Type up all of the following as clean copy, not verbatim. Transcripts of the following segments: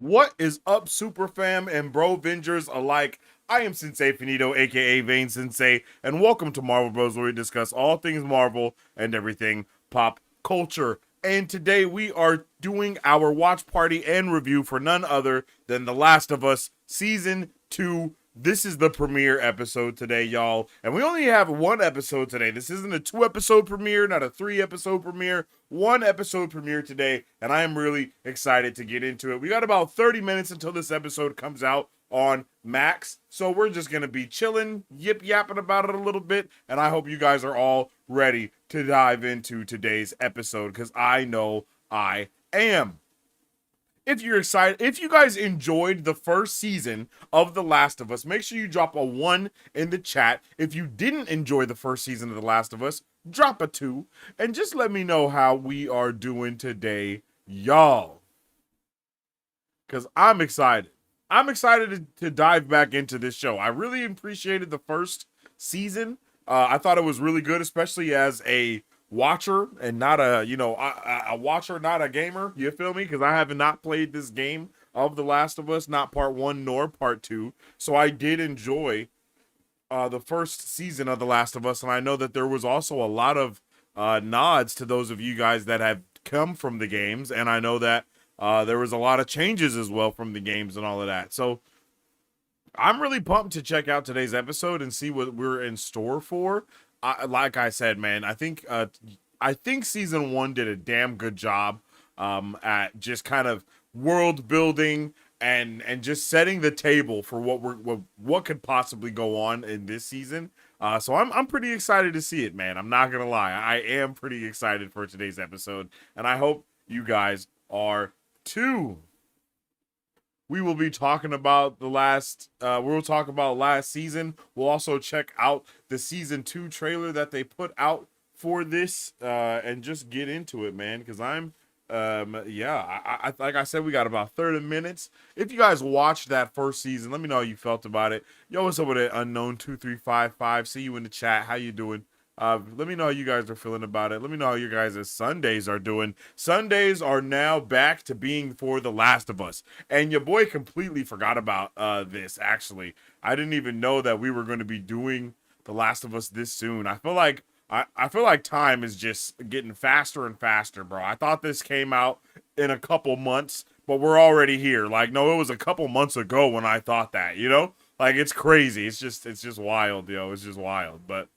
What is up, Super Fam and Bro Vengers alike? I am Sensei Finito, aka Vane Sensei, and welcome to Marvel Bros, where we discuss all things Marvel and everything pop culture. And today we are doing our watch party and review for none other than The Last of Us Season 2. This is the premiere episode today, y'all. And we only have one episode today. This isn't a 2 episode premiere, not a 3 episode premiere. 1 episode premiere today, and I am really excited to get into it. We got about 30 minutes until this episode comes out on Max, so we're just gonna be chilling, yip yapping about it a little bit, and I hope you guys are all ready to dive into today's episode because I know I am. If you're excited, if you guys enjoyed the first season of The Last of Us, make sure you drop a 1 in the chat. If you didn't enjoy the first season of The Last of Us, drop a 2. And just let me know how we are doing today, y'all. Because I'm excited. I'm excited to dive back into this show. I really appreciated the first season. I thought it was really good, especially as a watcher and not a watcher, not a gamer. You feel me? Because I have not played this game of The Last of Us, not part 1 nor part 2. So I did enjoy the first season of The Last of Us, and I know that there was also a lot of nods to those of you guys that have come from the games, and I know that there was a lot of changes as well from the games and all of that. So I'm really pumped to check out today's episode and see what we're in store for. Like I said, man, I think season 1 did a damn good job at just kind of world building and just setting the table for what could possibly go on in this season. So I'm pretty excited to see it, man. I'm not gonna lie, I am pretty excited for today's episode, and I hope you guys are too. We will be talking about we'll talk about last season. We'll also check out the season 2 trailer that they put out for this and just get into it, man, because like I said, we got about 30 minutes. If you guys watched that first season, let me know how you felt about it. Yo, what's up with it, unknown 2355? See you in the chat. How you doing? Let me know how you guys are feeling about it. Let me know how you guys' Sundays are doing. Sundays are now back to being for The Last of Us. And your boy completely forgot about this, actually. I didn't even know that we were going to be doing The Last of Us this soon. I feel like time is just getting faster and faster, bro. I thought this came out in a couple months, but we're already here. Like, no, it was a couple months ago when I thought that, you know? Like, it's crazy. It's just wild, yo. It's just wild. But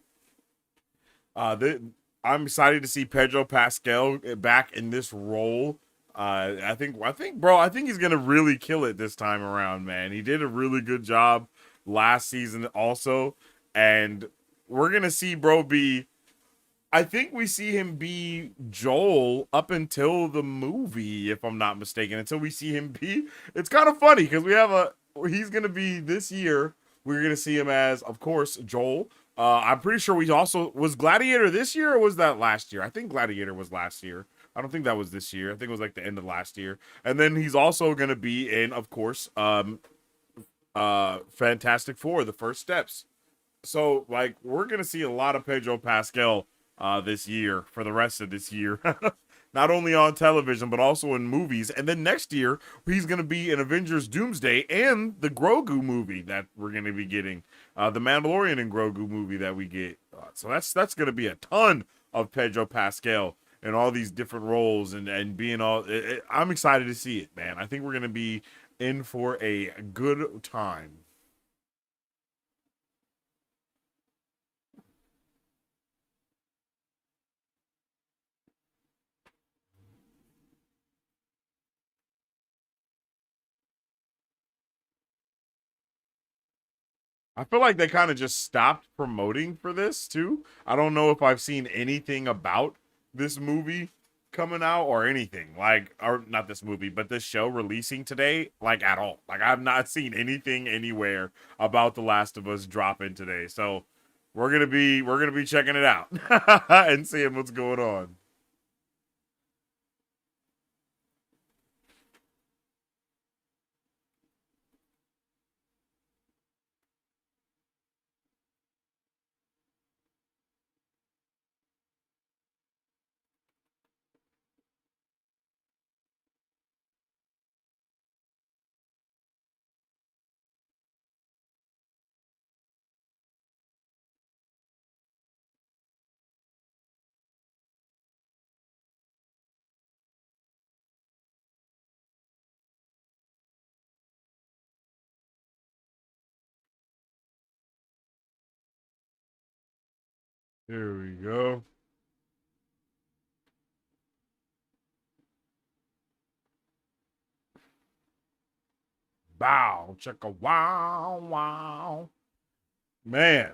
uh, the, I'm excited to see Pedro Pascal back in this role. Bro, I think he's gonna really kill it this time around, man. He did a really good job last season, also, and we're gonna see bro be. I think we see him be Joel up until the movie, if I'm not mistaken. Until we see him be, it's kind of funny because he's gonna be this year. We're gonna see him as, of course, Joel. I'm pretty sure we also was Gladiator this year or was that last year? I think Gladiator was last year. I don't think that was this year. I think it was like the end of last year. And then he's also gonna be in, of course, Fantastic Four, the first steps. So like we're gonna see a lot of Pedro Pascal this year for the rest of this year. Not only on television but also in movies. And then next year he's gonna be in Avengers Doomsday and the Grogu movie that we're gonna be getting. The Mandalorian and Grogu movie that we get. So that's gonna be a ton of Pedro Pascal and all these different roles and being I'm excited to see it, man. I think we're gonna be in for a good time. I feel like they kind of just stopped promoting for this too. I don't know if I've seen anything about this movie coming out or anything like, or not this movie, but this show releasing today, like at all. Like I've not seen anything anywhere about The Last of Us dropping today. So we're gonna be checking it out and seeing what's going on. Here we go. Bow, chicka, wow, wow. Man,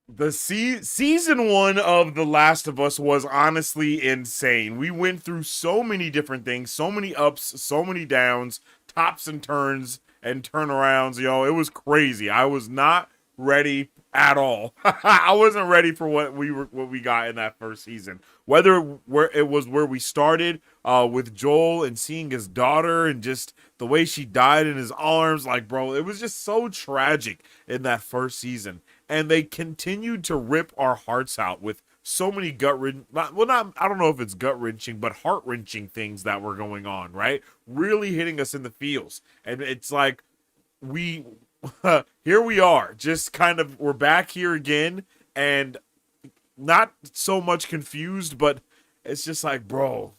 the season one of The Last of Us was honestly insane. We went through so many different things, so many ups, so many downs, tops and turns and turnarounds. Yo, it was crazy. I was not ready at all. I wasn't ready for what we got in that first season. Whether where it was where we started with Joel and seeing his daughter and just the way she died in his arms, like bro, it was just so tragic in that first season, and they continued to rip our hearts out with so many not I don't know if it's gut wrenching, but heart wrenching things that were going on, right? Really hitting us in the feels, and it's like we here we are, just kind of we're back here again, and not so much confused, but it's just like, bro,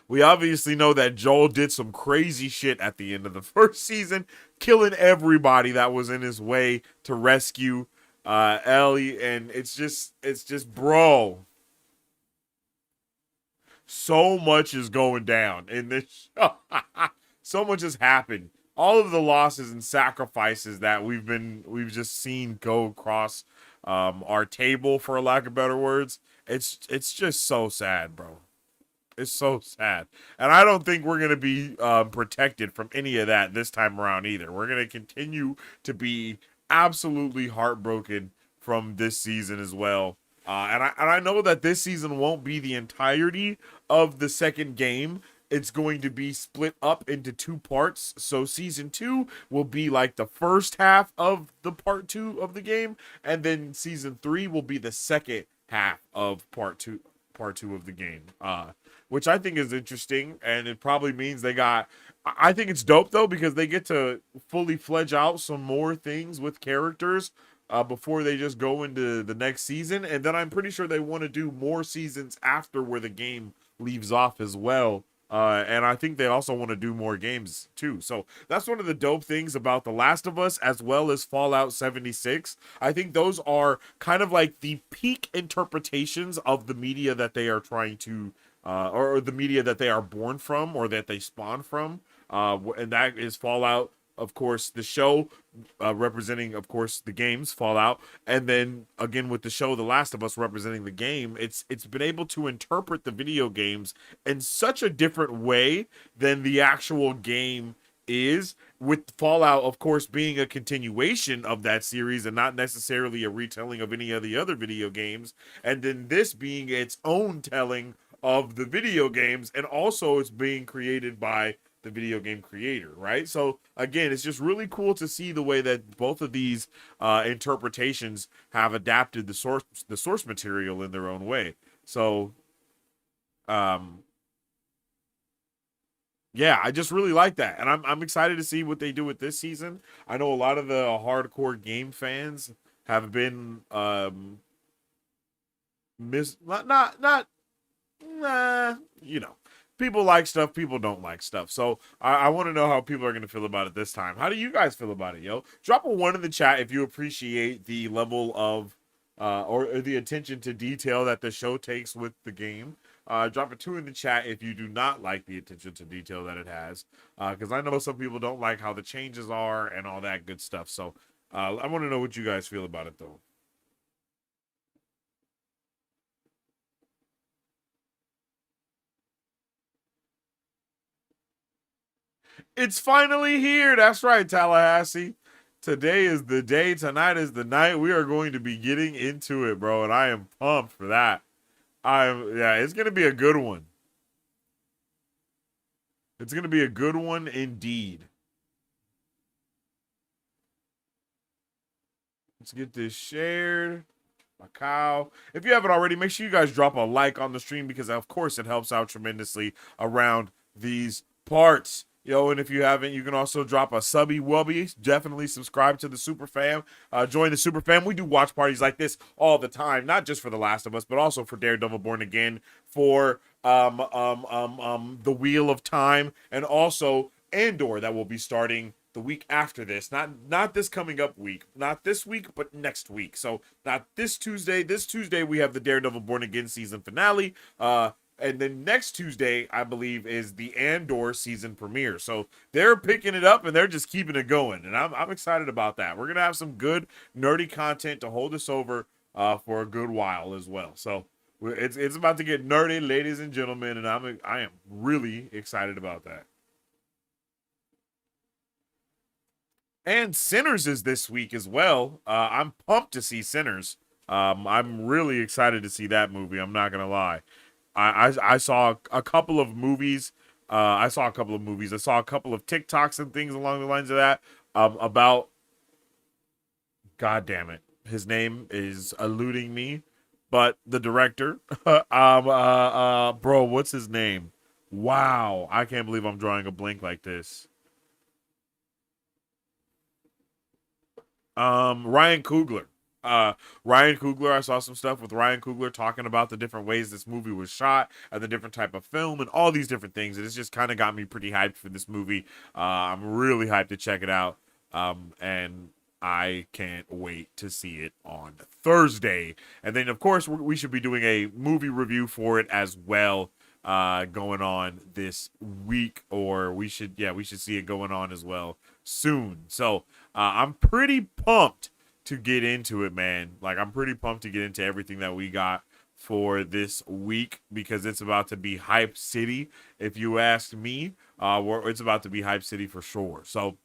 we obviously know that Joel did some crazy shit at the end of the first season, killing everybody that was in his way to rescue Ellie, and it's just, bro, so much is going down in this show. So much has happened. All of the losses and sacrifices that we've just seen go across our table, for lack of better words. It's just so sad, bro. It's so sad. And I don't think we're going to be protected from any of that this time around either. We're going to continue to be absolutely heartbroken from this season as well. And I know that this season won't be the entirety of the second game. It's going to be split up into two parts. So season 2 will be like the first half of the part 2 of the game, and then season 3 will be the second half of part two of the game. Which I think is interesting, and it probably means they got. I think it's dope though because they get to fully fledge out some more things with characters before they just go into the next season, and then I'm pretty sure they want to do more seasons after where the game leaves off as well. And I think they also want to do more games too. So that's one of the dope things about The Last of Us as well as Fallout 76. I think those are kind of like the peak interpretations of the media that they are trying to, or the media that they are born from or that they spawn from. And that is Fallout, of course, the show representing, of course, the games Fallout, and then again with the show The Last of Us representing the game. It's been able to interpret the video games in such a different way than the actual game is, with Fallout, of course, being a continuation of that series and not necessarily a retelling of any of the other video games, and then this being its own telling of the video games, and also it's being created by the video game creator, right? So again, it's just really cool to see the way that both of these interpretations have adapted the source material in their own way. So um yeah, I just really like that, and I'm excited to see what they do with this season. I know a lot of the hardcore game fans have been not nah, you know, people like stuff, people don't like stuff. So I want to know how people are going to feel about it this time. How do you guys feel about it, yo? Drop a 1 in the chat if you appreciate the level of or the attention to detail that the show takes with the game. Drop a 2 in the chat if you do not like the attention to detail that it has, because I know some people don't like how the changes are and all that good stuff. So I want to know what you guys feel about it, though. It's finally here. That's right, Tallahassee. Today is the day. Tonight is the night. We are going to be getting into it, bro, and I am pumped for that. Yeah, it's gonna be a good one. It's gonna be a good one indeed. Let's get this shared. Macau. If you haven't already, make sure you guys drop a like on the stream because, of course, it helps out tremendously around these parts. Yo, and if you haven't, you can also drop a subby wubby. Definitely subscribe to the Super Fam. Join the Super Fam. We do watch parties like this all the time, not just for The Last of Us, but also for Daredevil Born Again, for The Wheel of Time, and also Andor that will be starting the week after this, not this coming up week, not this week, but next week. So not this Tuesday. This Tuesday we have the Daredevil Born Again season finale. And then next Tuesday, I believe, is the Andor season premiere. So they're picking it up and they're just keeping it going, and I'm excited about that. We're gonna have some good nerdy content to hold us over for a good while as well. So it's about to get nerdy, ladies and gentlemen, and I am really excited about that. And Sinners is this week as well. I'm pumped to see Sinners. I'm really excited to see that movie. I'm not gonna lie. I saw a couple of movies. I saw a couple of movies. I saw a couple of TikToks and things along the lines of that. About, God damn it, his name is eluding me, but the director, bro, what's his name? Wow, I can't believe I'm drawing a blank like this. Ryan Coogler. Ryan Coogler, I saw some stuff with Ryan Coogler talking about the different ways this movie was shot and the different type of film and all these different things. And it's just kind of got me pretty hyped for this movie. I'm really hyped to check it out. And I can't wait to see it on Thursday. And then, of course, we should be doing a movie review for it as well, going on this week, or we should see it going on as well soon. So I'm pretty pumped to get into it, man. Like, I'm pretty pumped to get into everything that we got for this week, because it's about to be hype city. If you ask me, it's about to be hype city for sure. So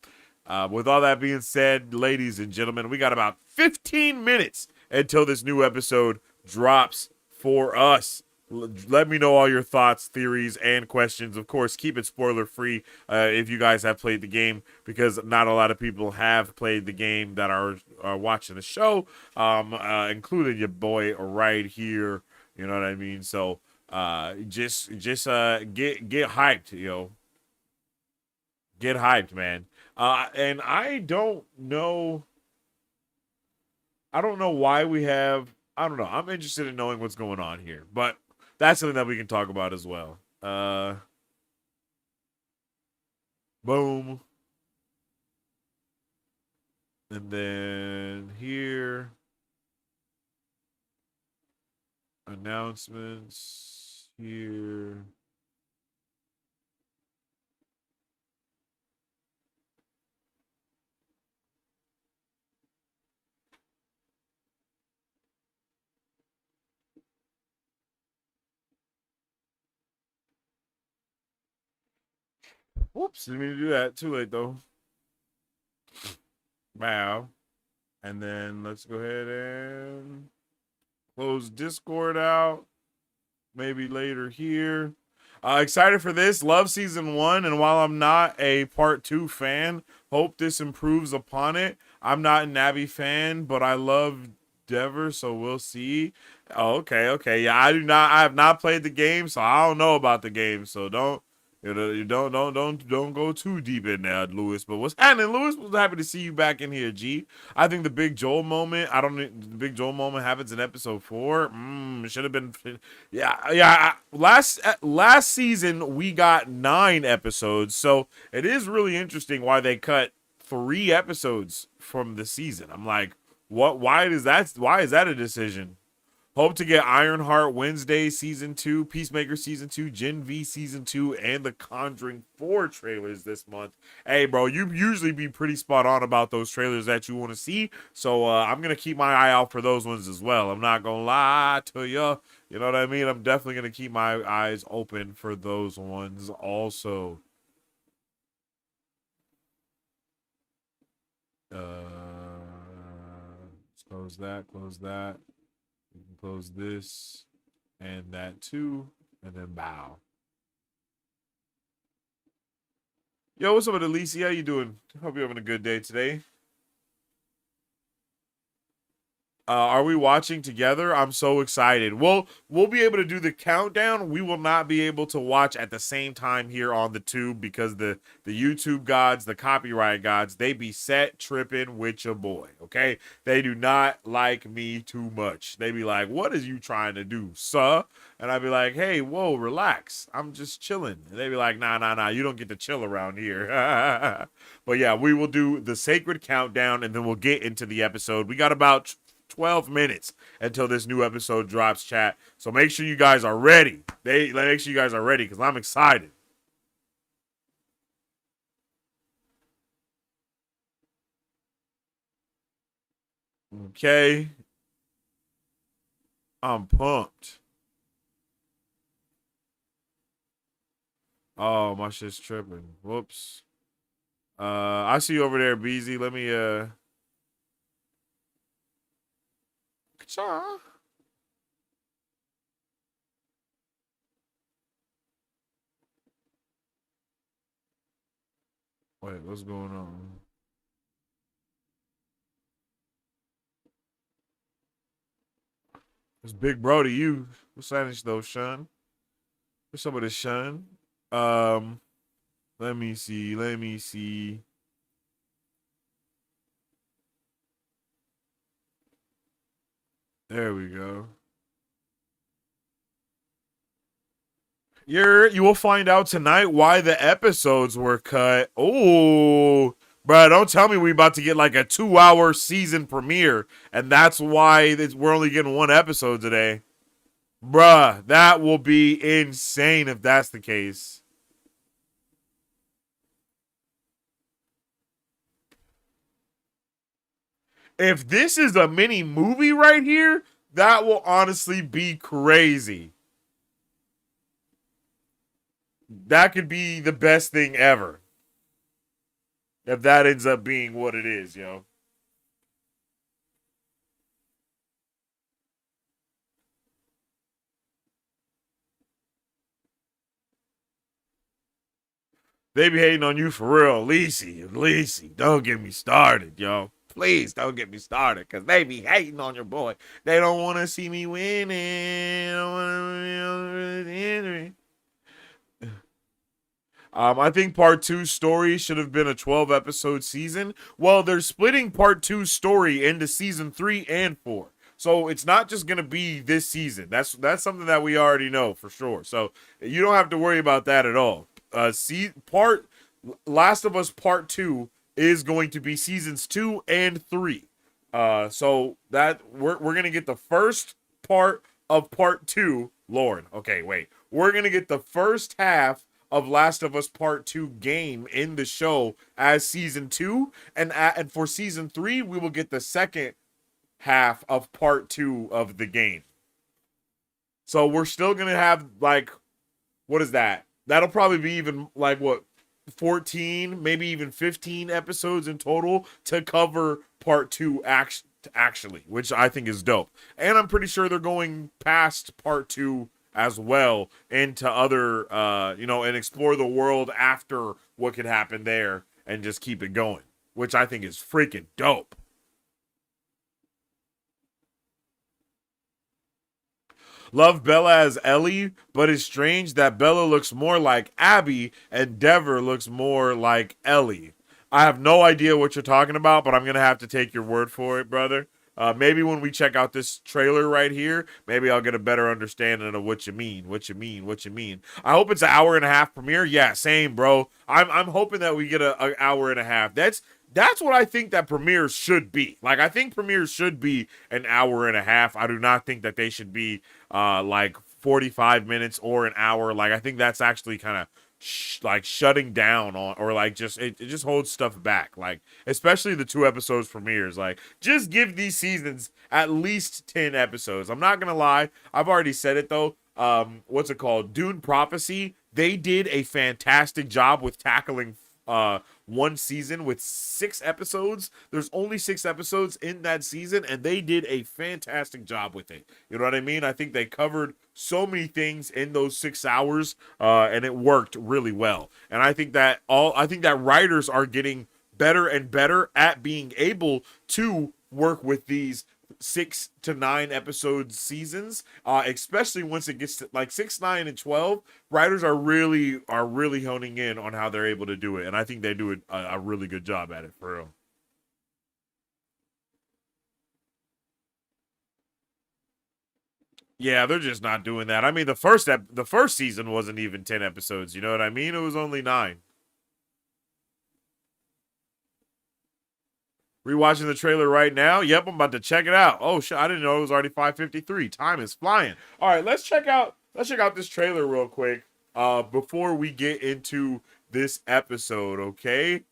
with all that being said, ladies and gentlemen, we got about 15 minutes until this new episode drops for us. Let me know all your thoughts, theories, and questions. Of course, keep it spoiler free if you guys have played the game, because not a lot of people have played the game that are watching the show, including your boy right here. You know what I mean? So just get hyped, get hyped, man. And I don't know why we have. I don't know. I'm interested in knowing what's going on here, but that's something that we can talk about as well. Boom. And then here, announcements here. Whoops, didn't mean to do that. Too late though. Wow. And then let's go ahead and close Discord out. Maybe later here. Excited for this. Love season 1, and while I'm not a part 2 fan, hope this improves upon it. I'm not a Navi fan, but I love Dever, so we'll see. Oh, okay. Yeah, I have not played the game, so I don't know about the game. So don't go too deep in there, Lewis. But what's happening, Lewis? Was happy to see you back in here, G. I think the Big Joel moment. The Big Joel moment happens in episode 4. It should have been. Yeah. Last season we got 9 episodes, so it is really interesting why they cut 3 episodes from the season. I'm like, what? Why is that a decision? Hope to get Ironheart Wednesday Season 2, Peacemaker Season 2, Gen V Season 2, and The Conjuring 4 trailers this month. Hey, bro, you usually be pretty spot on about those trailers that you want to see, so I'm going to keep my eye out for those ones as well. I'm not going to lie to you. You know what I mean? I'm definitely going to keep my eyes open for those ones also. Let's close that. We can close this and that too, and then bow. Yo, what's up with Alicia? How you doing? Hope you're having a good day today. Are we watching together? I'm so excited. We'll be able to do the countdown. We will not be able to watch at the same time here on the tube because the YouTube gods, the copyright gods, they be set tripping with your boy. Okay, they do not like me too much. They be like, "What is you trying to do, sir?" And I'd be like, "Hey, whoa, relax. I'm just chilling." And they be like, "Nah, nah, nah. You don't get to chill around here." But yeah, we will do the sacred countdown and then we'll get into the episode. We got about 12 minutes until this new episode drops, chat. So make sure you guys are ready. Make sure you guys are ready because I'm excited. Okay. I'm pumped. Oh, my shit's tripping. Whoops. I see you over there, BZ. Let me Cha. Wait, what's going on? It's big bro to you. What's that though, Sean? What's up with this, Sean? Um, let me see. Let me see. There we go. You will find out tonight why the episodes were cut. Oh, bruh, don't tell me we about to get like a 2-hour season premiere, and that's why we're only getting one episode today. Bruh, that will be insane if that's the case. If this is a mini movie right here, that will honestly be crazy. That could be the best thing ever. If that ends up being what it is, yo. They be hating on you for real. Lacey, don't get me started, yo. Please don't get me started, because they be hating on your boy. They don't want to see me winning. They don't want to. I think part two story should have been a 12 episode season. Well, they're splitting part two story into season 3 and 4. So it's not just gonna be this season. That's something that we already know for sure. So you don't have to worry about that at all. See part Last of Us Part 2 is going to be seasons 2 and 3. So that we're gonna get the first part of part 2. Lord, okay, wait. We're gonna get the first half of Last of Us Part 2 game in the show as season 2, and for season 3 we will get the second half of part 2 of the game. So we're still gonna have like, what is that? That'll probably be even like what, 14, maybe even 15 episodes in total to cover part 2 actually, which I think is dope. And I'm pretty sure they're going past part 2 as well into other and explore the world after what could happen there and just keep it going, which I think is freaking dope. Love Bella as Ellie, but it's strange that Bella looks more like Abby and Dever looks more like Ellie. I have no idea what you're talking about, but I'm gonna have to take your word for it, brother. Maybe when we check out this trailer right here, maybe I'll get a better understanding of what you mean. What you mean? What you mean? I hope it's an hour and a half premiere. Yeah, same, bro. I'm hoping that we get a hour and a half. That's what I think that premieres should be. Like, I think premieres should be an hour and a half. I do not think that they should be like 45 minutes or an hour. Like, I think that's actually kind of like shutting down on, or like just it just holds stuff back. Like, especially the 2 episodes premieres. Like, just give these seasons at least 10 episodes. I'm not gonna lie. I've already said it though. What's it called? Dune Prophecy. They did a fantastic job with tackling one season with 6 episodes. There's only 6 episodes in that season, and they did a fantastic job with it. You know what I mean? I think they covered so many things in those 6 hours, and it worked really well. And I think that writers are getting better and better at being able to work with these 6 to 9 episode seasons, especially once it gets to like 6, 9, and 12. Writers are really honing in on how they're able to do it, and I think they do a really good job at it, for real. Yeah, they're just not doing that. I mean, the first season wasn't even 10 episodes. You know what I mean? It was only 9. Rewatching the trailer right now. Yep, I'm about to check it out. Oh shit, I didn't know it was already 5:53. Time is flying. All right, let's check out this trailer real quick before we get into this episode, okay?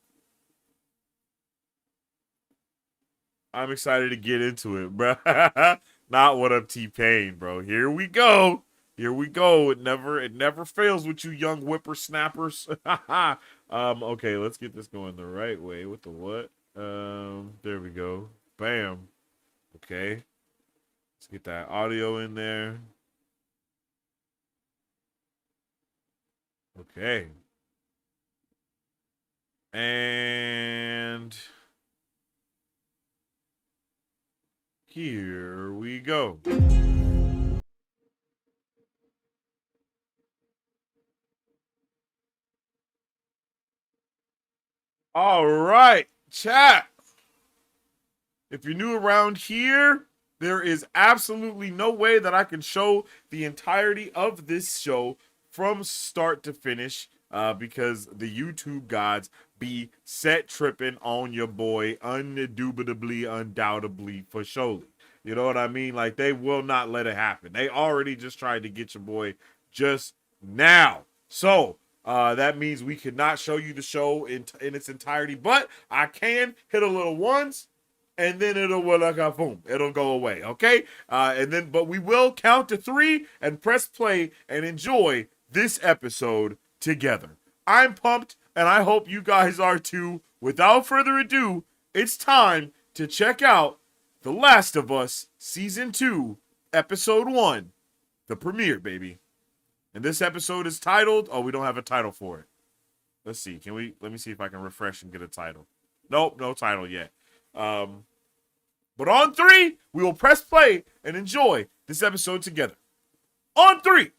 I'm excited to get into it, bro. Not what up, T-Pain, bro. Here we go. Here we go. It never fails with you young whippersnappers. Okay, let's get this going the right way. With the what? There we go. Bam. Okay. Let's get that audio in there. Okay. And here we go. All right, chat. If you're new around here, there is absolutely no way that I can show the entirety of this show from start to finish because the YouTube gods be set tripping on your boy undoubtedly, undoubtedly, for surely. You know what I mean? Like, they will not let it happen. They already just tried to get your boy just now. So, that means we could not show you the show in its entirety, but I can hit a little once, and then it'll like a boom, it'll go away, okay? But we will count to 3 and press play and enjoy this episode together. I'm pumped, and I hope you guys are too. Without further ado, it's time to check out The Last of Us Season 2, Episode 1, the premiere, baby. And this episode is titled... Oh, we don't have a title for it. Let's see. Let me see if I can refresh and get a title. Nope, no title yet. But on 3, we will press play and enjoy this episode together. On 3.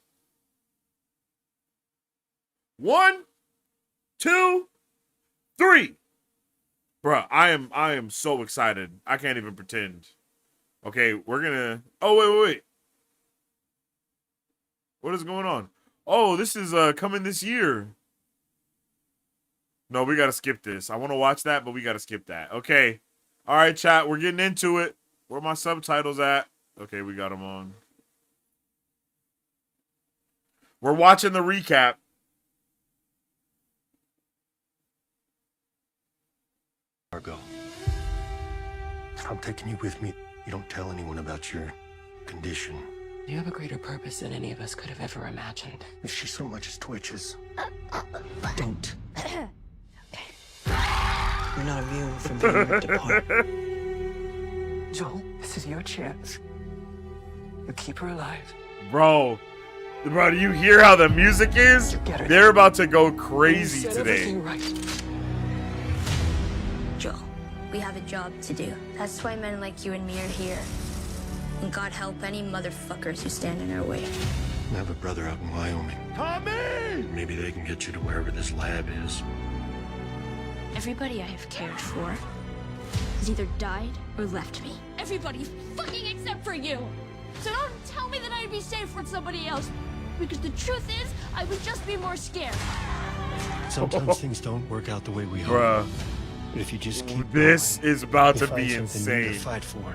1, 2, 3. Bruh, I am so excited. I can't even pretend. Okay, we're gonna... Oh, wait. What is going on? Oh, this is coming this year. No, we gotta skip this. I want to watch that, but we gotta skip that. Okay. All right, chat. We're getting into it. Where are my subtitles at? Okay, we got them on. We're watching the recap. Margot, I'm taking you with me. You don't tell anyone about your condition. You have a greater purpose than any of us could have ever imagined. If she so much as twitches, don't. You're not immune from being ripped apart. Joel, this is your chance. You keep her alive. Bro, do you hear how the music is? They're about to go crazy today. Right. Joel, we have a job to do. That's why men like you and me are here. And God help any motherfuckers who stand in our way. I have a brother out in Wyoming. Tommy! Maybe they can get you to wherever this lab is. Everybody I have cared for has either died or left me. Everybody fucking except for you. So don't tell me that I'd be safe with somebody else. Because the truth is, I would just be more scared. Sometimes things don't work out the way we hope. Bruh. But if you just keep This going, is about you'll to find be something new insane. to fight for.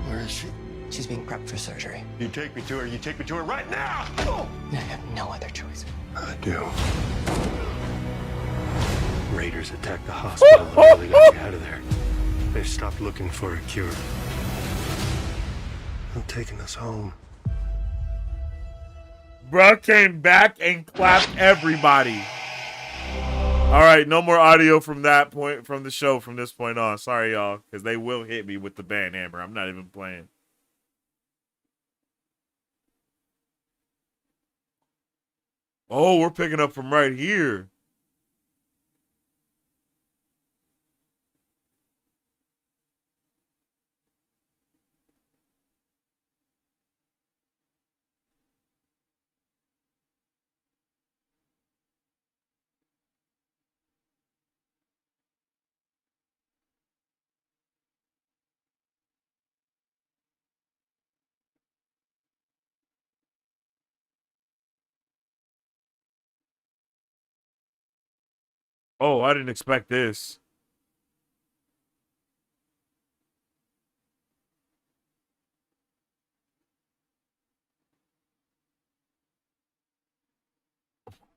Where is she? She's being prepped for surgery. You take me to her. You take me to her right now. Oh. I have no other choice. I do. Raiders attacked the hospital and really got you out of there. They've stopped looking for a cure. They're taking us home. Bruh came back and clapped everybody. All right, no more audio from that point from the show from this point on. Sorry, y'all, because they will hit me with the band hammer. I'm not even playing. Oh, we're picking up from right here. Oh, I didn't expect this.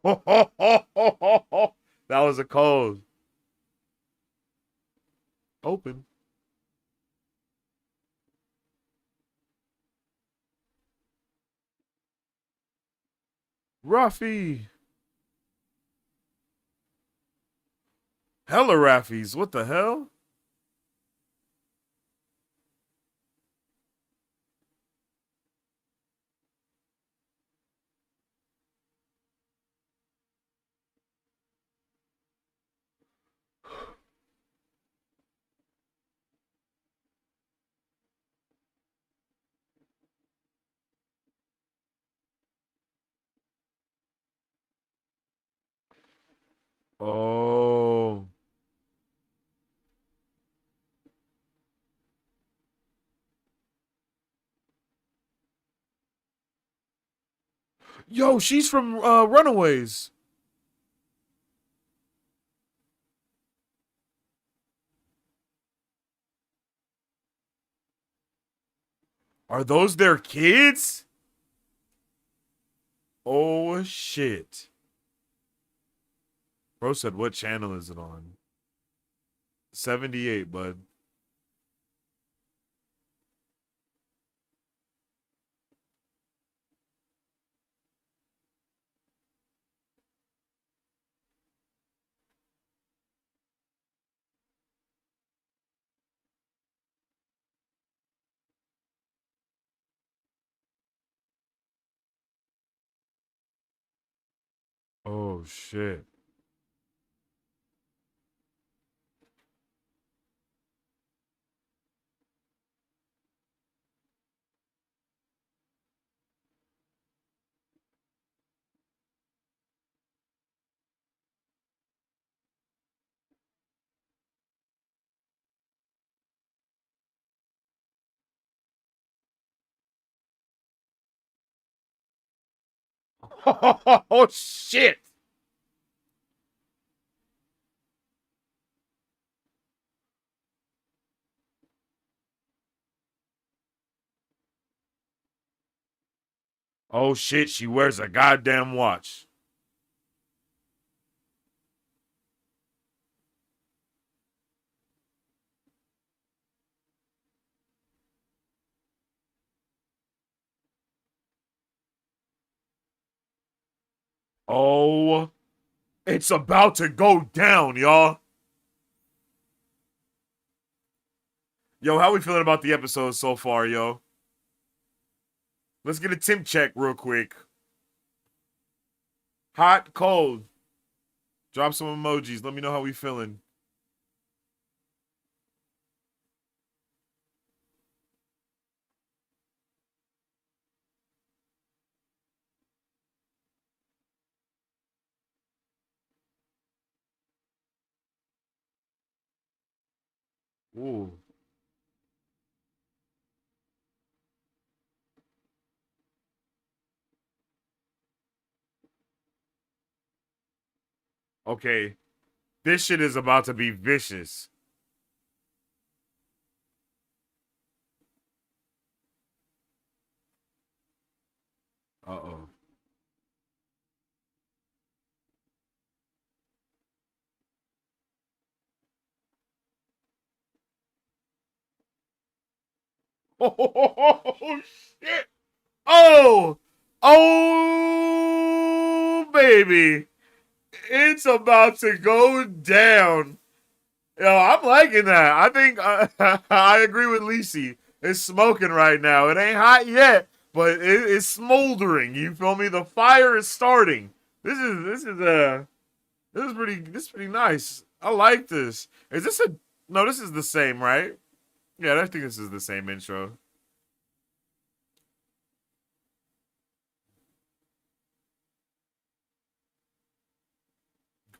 That was a cold. Open. Ruffy. Hella Raffies. What the hell? Oh. Yo, she's from Runaways. Are those their kids? Oh shit. Bro said, what channel is it on? 78, bud. Oh shit. Oh shit. Oh shit, she wears a goddamn watch. Oh, it's about to go down, y'all. Yo, how we feeling about the episode so far, yo? Let's get a temp check real quick. Hot, cold. Drop some emojis. Let me know how we feeling. Ooh. Okay. This shit is about to be vicious. Uh-oh. Oh, shit. Oh. Oh, baby. It's about to go down. Yo, I'm liking that. I think I agree with Lisi. It's smoking right now. It ain't hot yet, but it's smoldering. You feel me? The fire is starting. This is pretty nice. I like this. Is this a no? This is the same, right? Yeah, I think this is the same intro.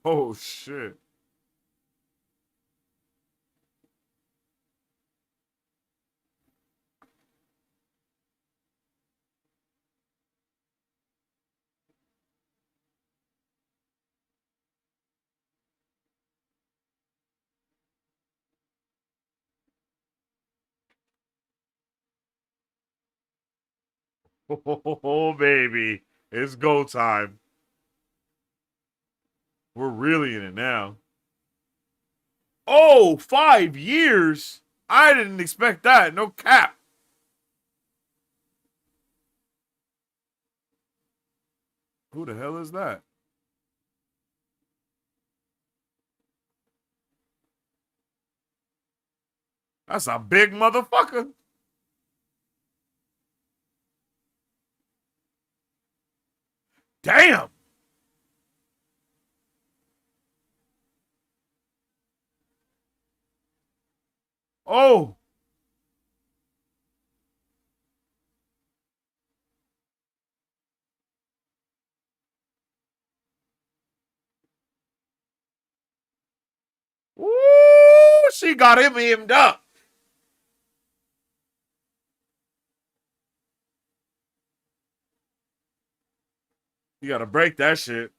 Oh shit. Oh, baby. It's go time. We're really in it now. Oh, 5 years? I didn't expect that. No cap. Who the hell is that? That's a big motherfucker. Damn. Oh. Ooh, she got him hemmed up. You gotta break that shit.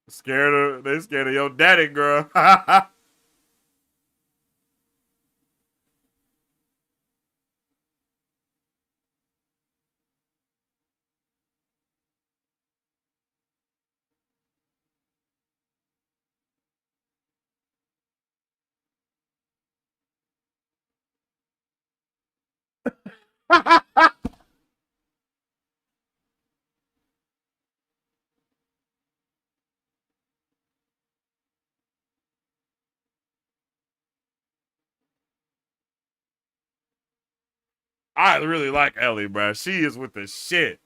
They scared of your daddy, girl. I really like Ellie, bro. She is with the shit.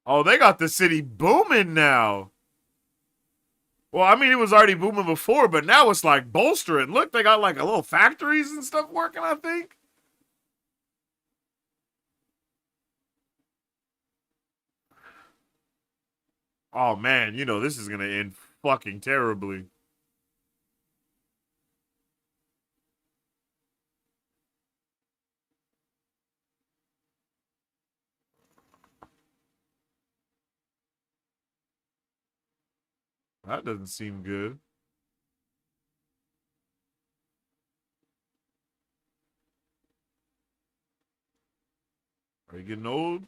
Oh, they got the city booming now. Well, I mean, it was already booming before, but now it's like bolstering. Look, they got like a little factories and stuff working, I think. Oh man, you know this is gonna end fucking terribly. That doesn't seem good. Are you getting old?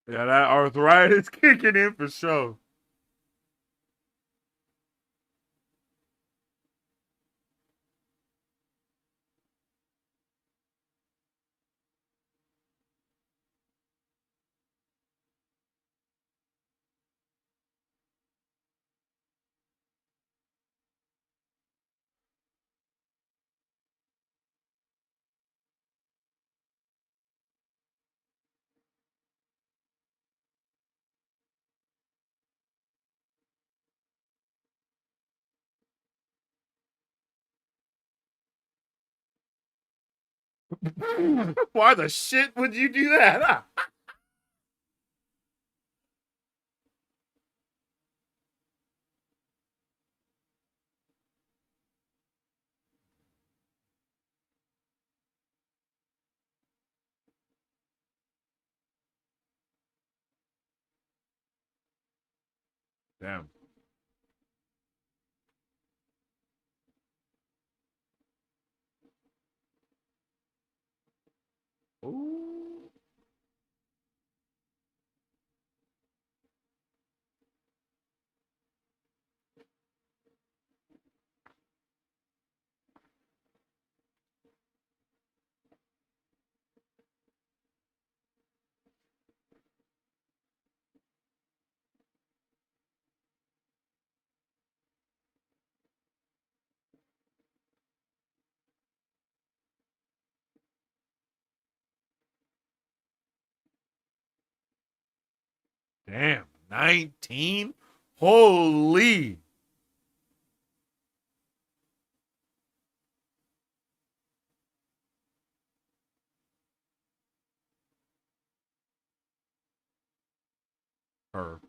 Yeah, that arthritis kicking in for sure. Why the shit would you do that? Damn. Ooh. Damn, 19? Holy. Her.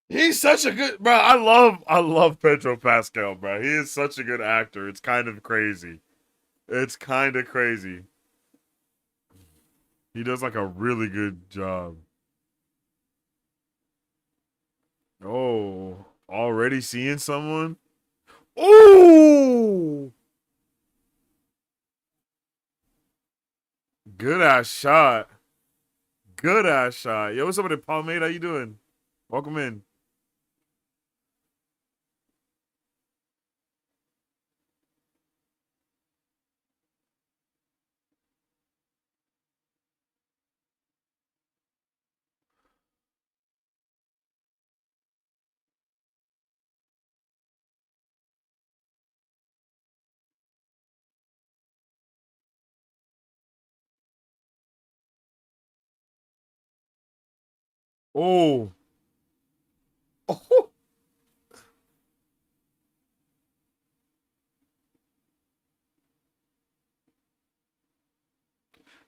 He's such a good bro. I love Pedro Pascal, bro. He is such a good actor. It's kind of crazy. It's kind of crazy. He does like a really good job. Oh, already seeing someone? Ooh! Good ass shot. Good ass shot. Yo, what's up with it, Pomade? How you doing? Welcome in. Oh. Oh.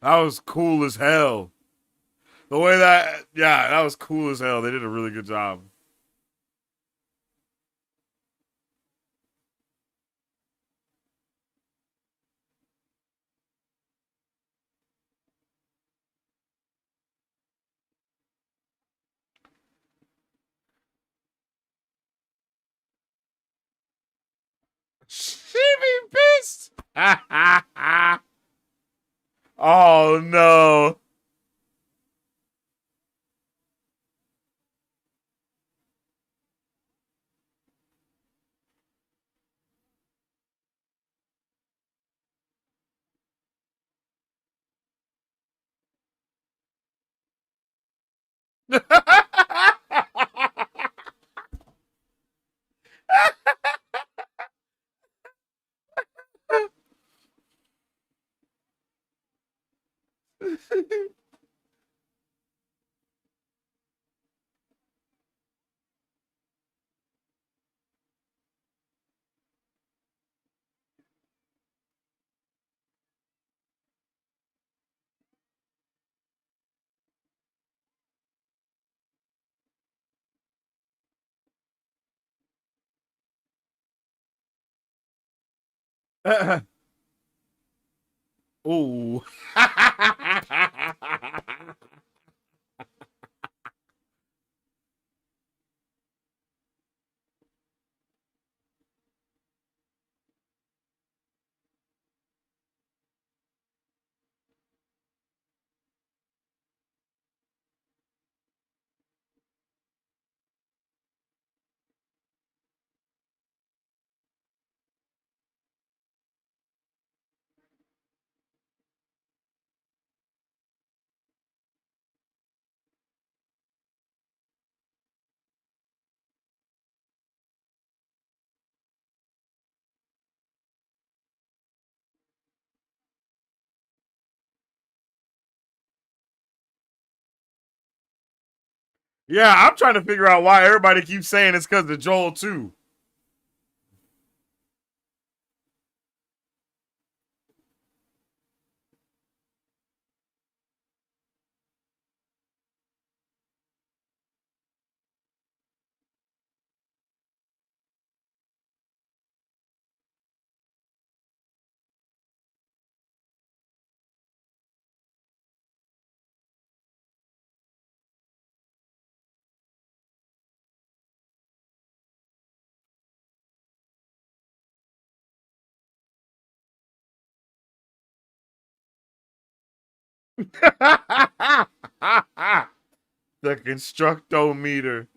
That was cool as hell. The way that, yeah, that was cool as hell. They did a really good job. She be pissed. Oh no. Ooh. Yeah, I'm trying to figure out why everybody keeps saying it's because of Joel too. The constructometer.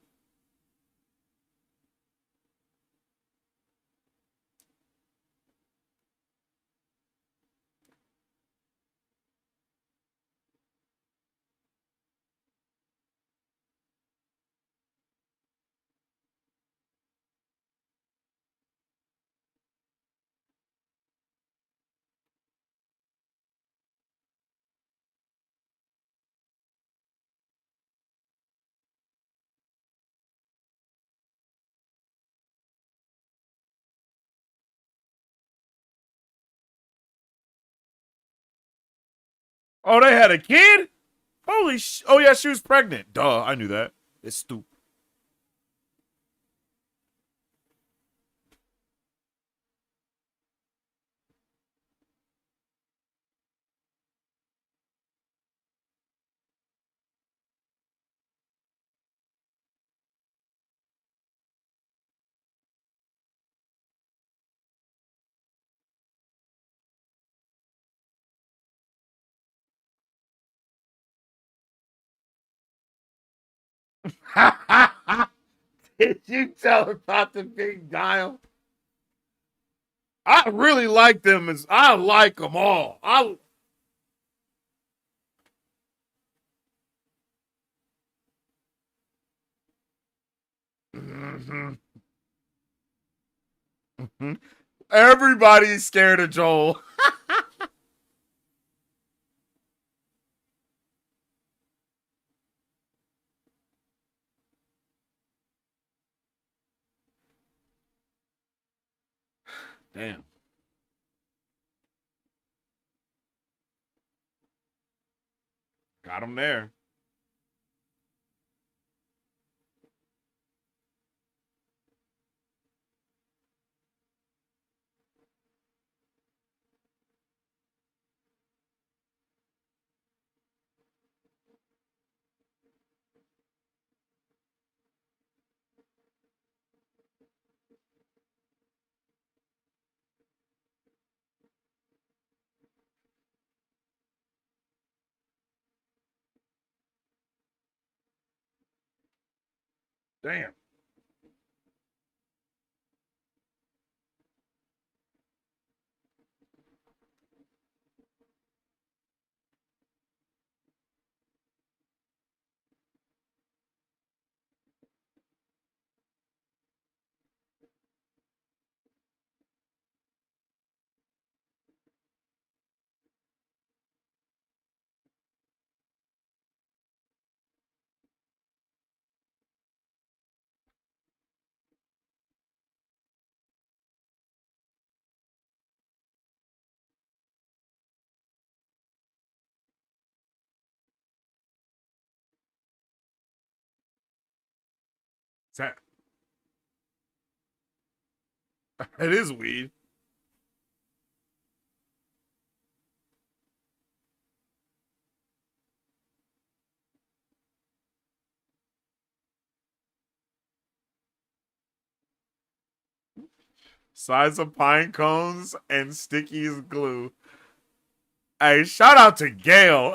Oh, they had a kid? Holy oh yeah, she was pregnant. Duh, I knew that. It's stupid. Did you tell about the big dial? I really like them. As I like them all. I. Mhm, mhm. Everybody's scared of Joel. Damn, got him there. Damn. That it is weed. Size of pine cones and sticky as glue. Hey, shout out to Gail.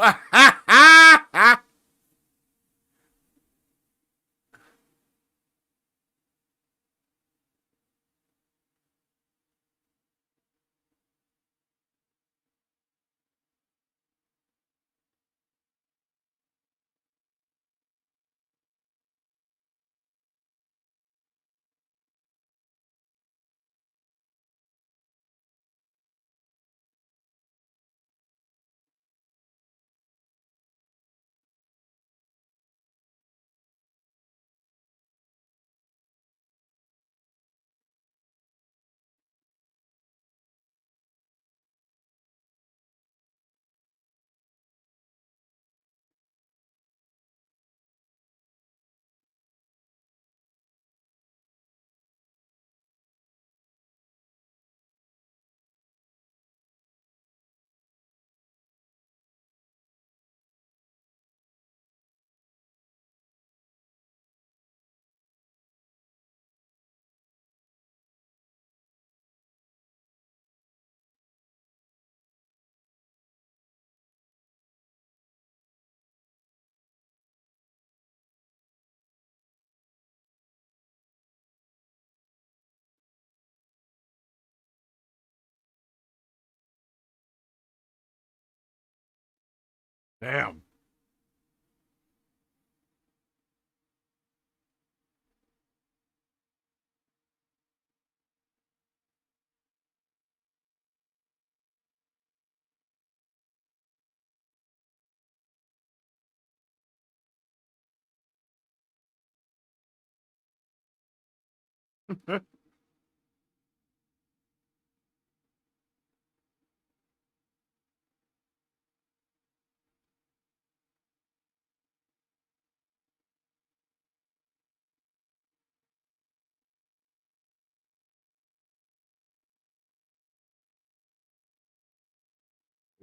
Damn.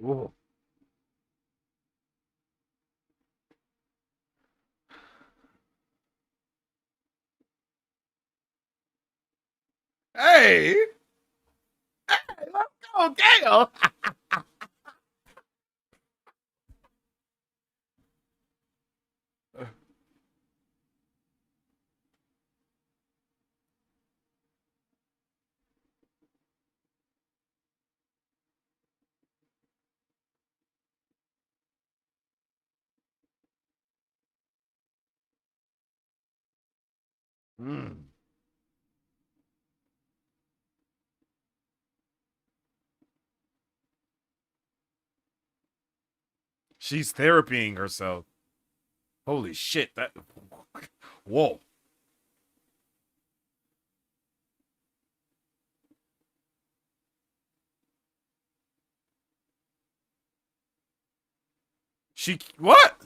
Ooh. Hey, let's go, Gail. Mm. She's therapying herself. Holy shit! That. Whoa. She what?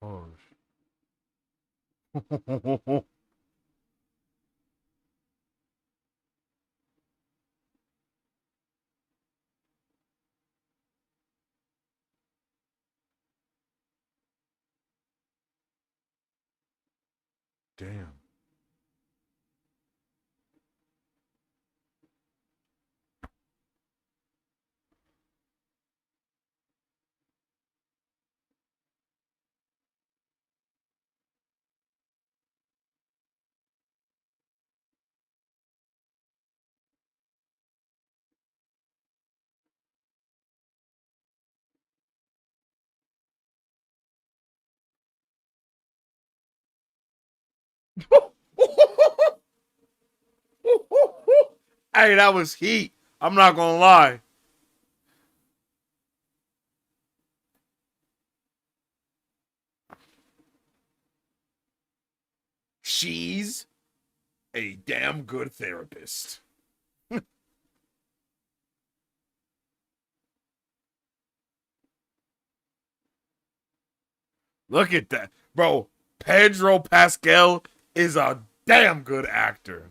Oh. Damn. Hey, that was heat. I'm not gonna lie. She's a damn good therapist. Look at that. Bro, Pedro Pascal is a damn good actor.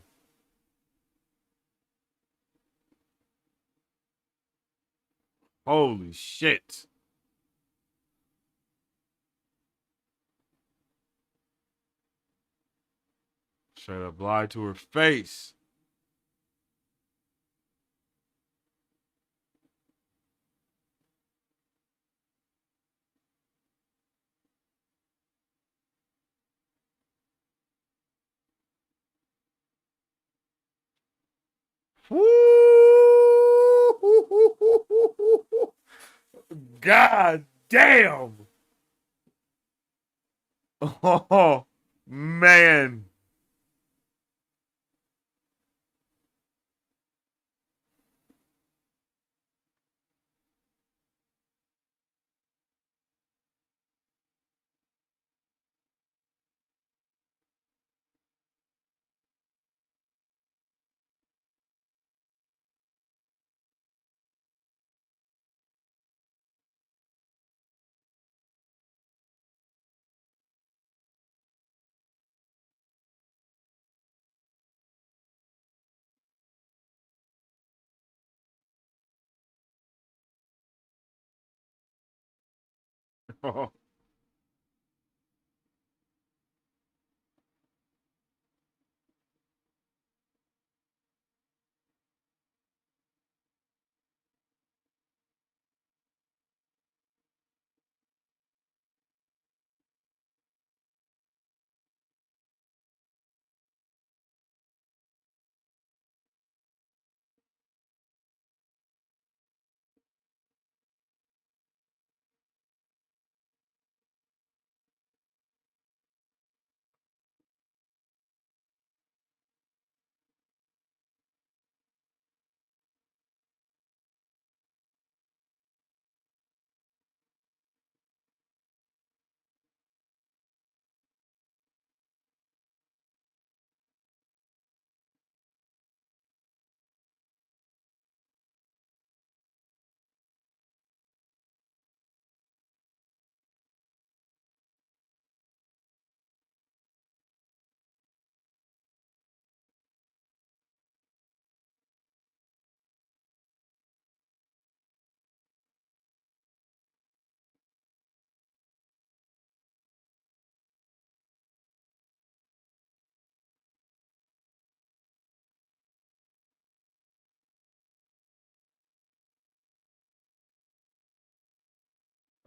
Holy shit. Straight up lied to her face. Woo! God damn. Oh, man.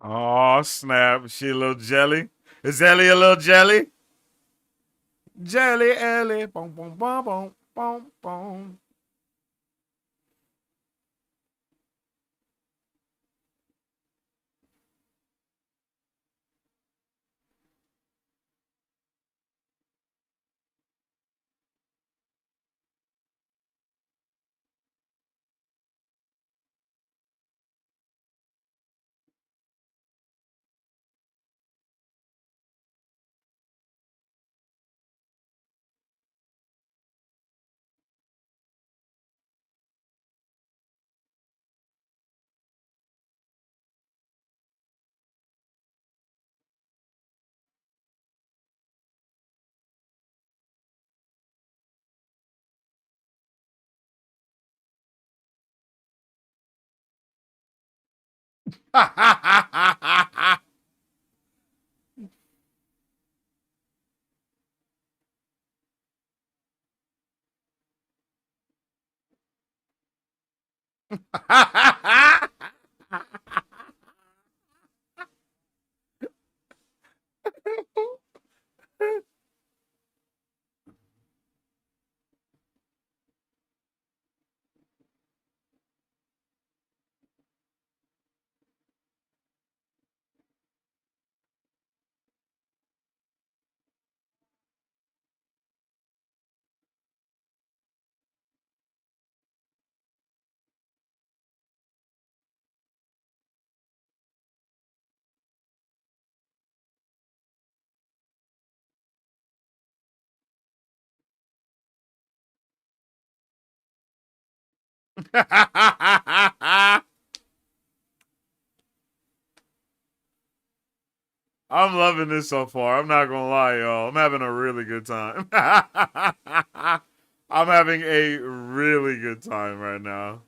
Oh snap! She a little jelly. Is Ellie a little jelly? Jelly Ellie. Boom boom boom boom boom boom. I'm loving this so far. I'm not gonna lie, y'all. I'm having a really good time. I'm having a really good time right now.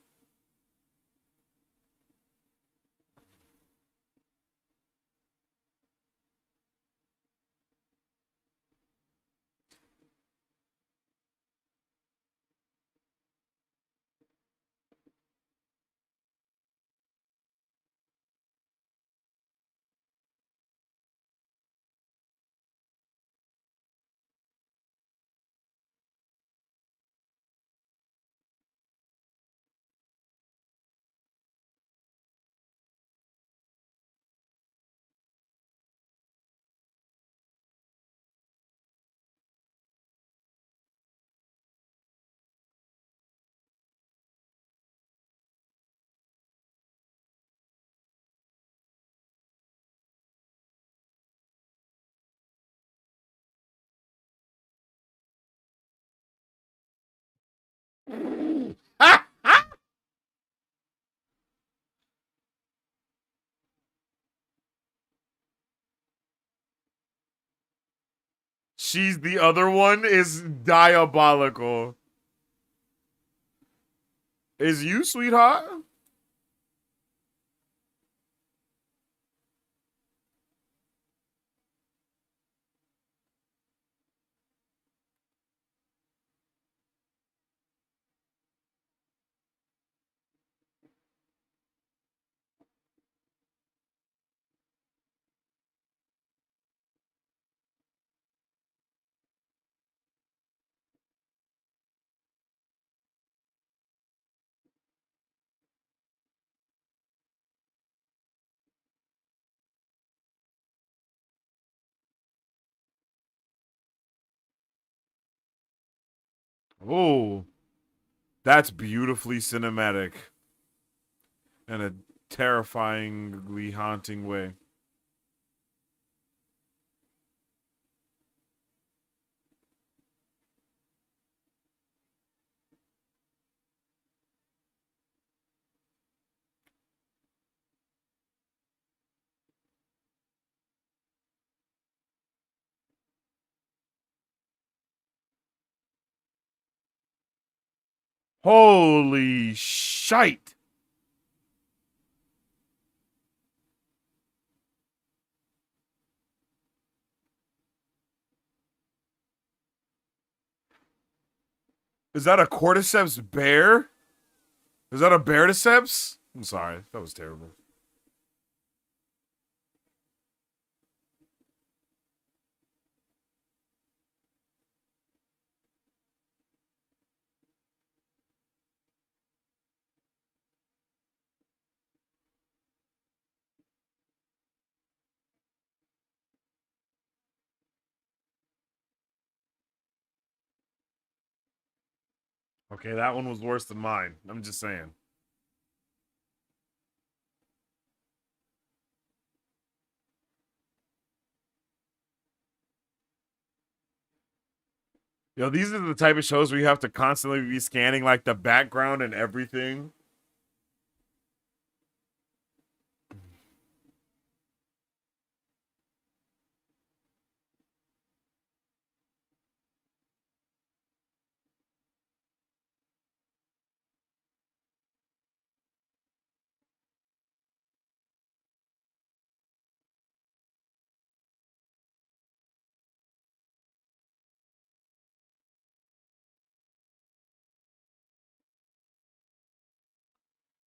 She's the other one is diabolical. Is you, sweetheart? Oh, that's beautifully cinematic in a terrifyingly haunting way. Holy shite. Is that a cordyceps bear? Is that a bearticeps? I'm sorry. That was terrible. Okay, that one was worse than mine. I'm just saying. Yo, these are the type of shows where you have to constantly be scanning like the background and everything.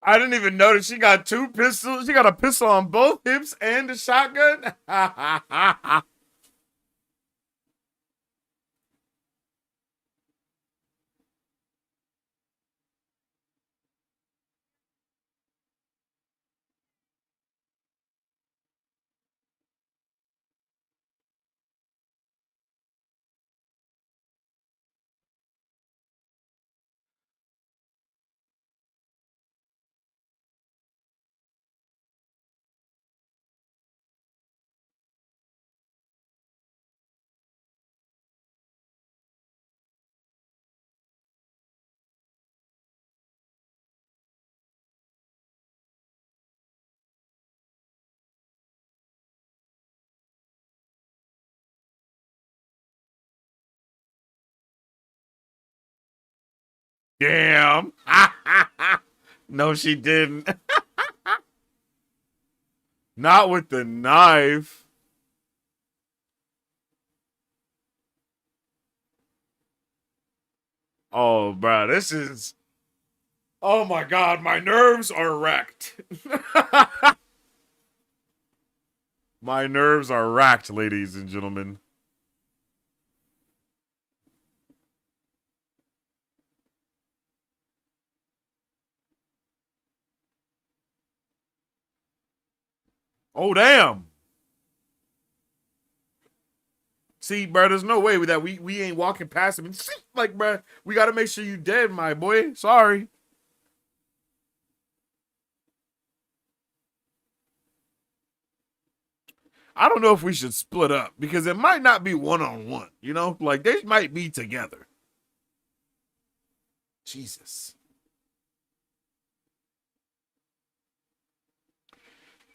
I didn't even notice she got two pistols. She got a pistol on both hips and a shotgun. Damn. No, she didn't. Not with the knife. Oh, bro, this is. Oh my god, my nerves are wrecked. My nerves are racked, ladies and gentlemen. Oh, damn. See, bro, there's no way that we ain't walking past him and see, like, bro, we got to make sure you dead, my boy. Sorry. I don't know if we should split up because it might not be one-on-one, you know? Like, they might be together. Jesus.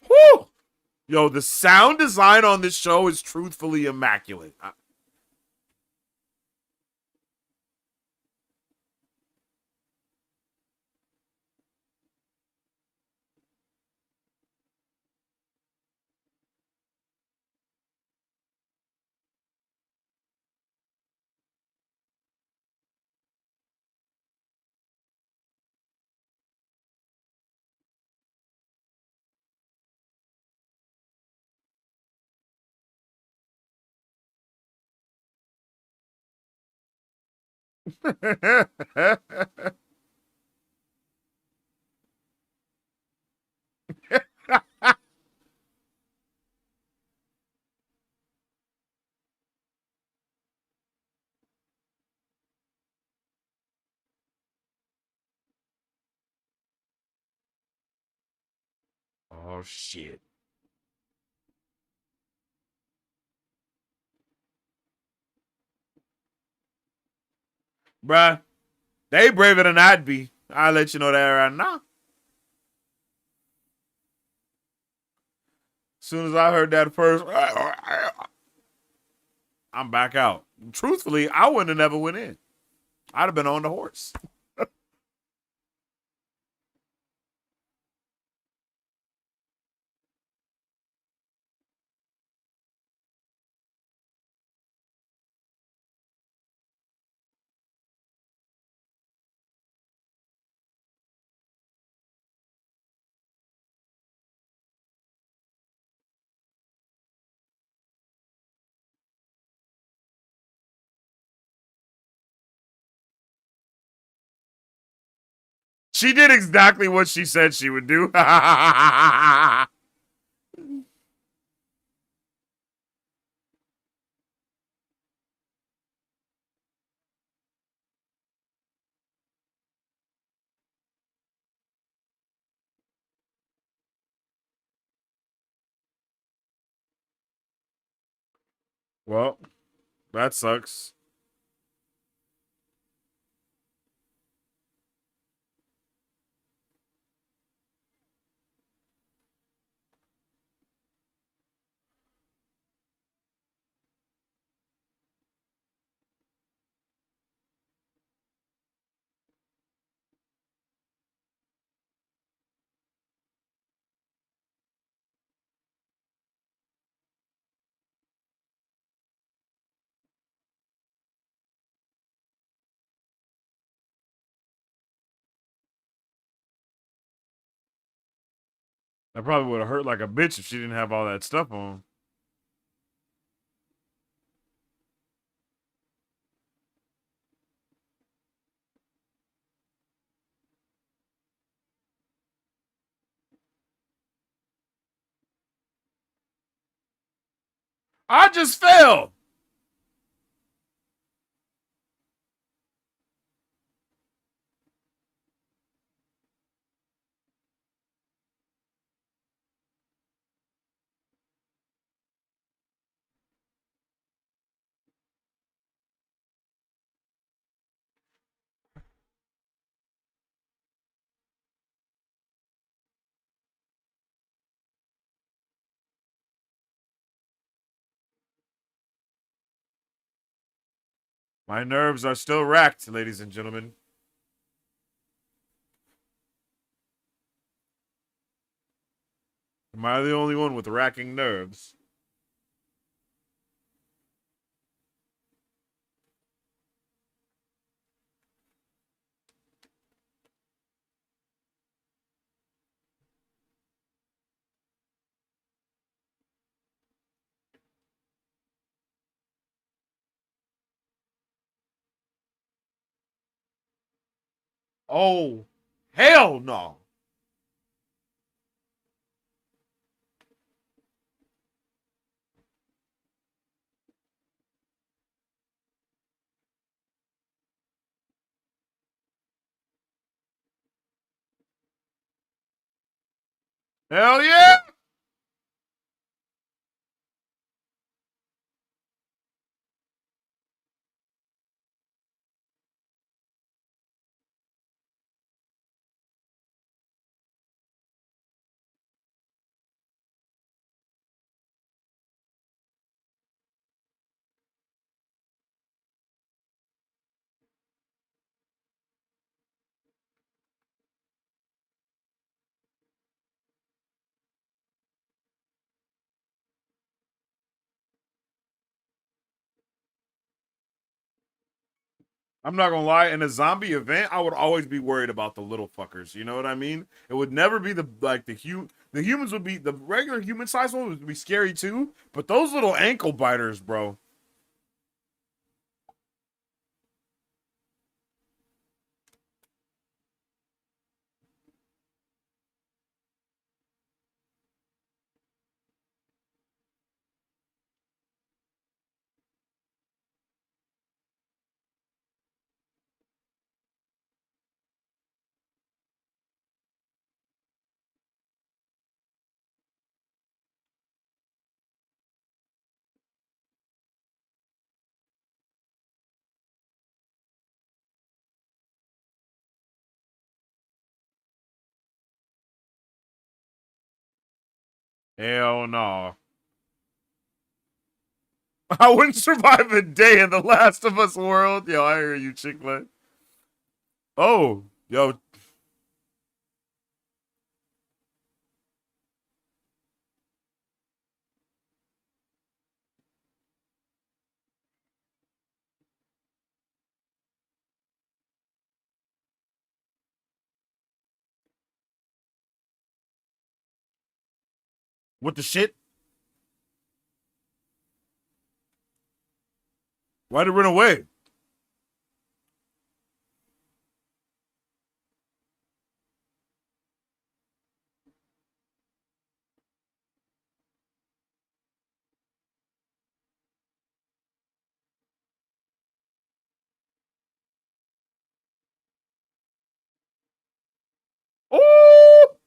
Whew. Yo, the sound design on this show is truthfully immaculate. Oh, shit. Bruh, they braver than I'd be. I'll let you know that right now. As soon as I heard that first, I'm back out. Truthfully, I wouldn't have never went in. I'd have been on the horse. She did exactly what she said she would do. Well, that sucks. That probably would have hurt like a bitch if she didn't have all that stuff on. I just fell. My nerves are still racked, ladies and gentlemen. Am I the only one with racking nerves? Oh, hell no. Hell yeah. I'm not gonna lie. In a zombie event, I would always be worried about the little fuckers. You know what I mean? It would never be the humans would be the regular human size one would be scary too. But those little ankle biters, bro. Hell no. I wouldn't survive a day in the Last of Us world. Yo, I hear you, Chicklet. Oh, yo. What the shit? Why'd it run away? Oh!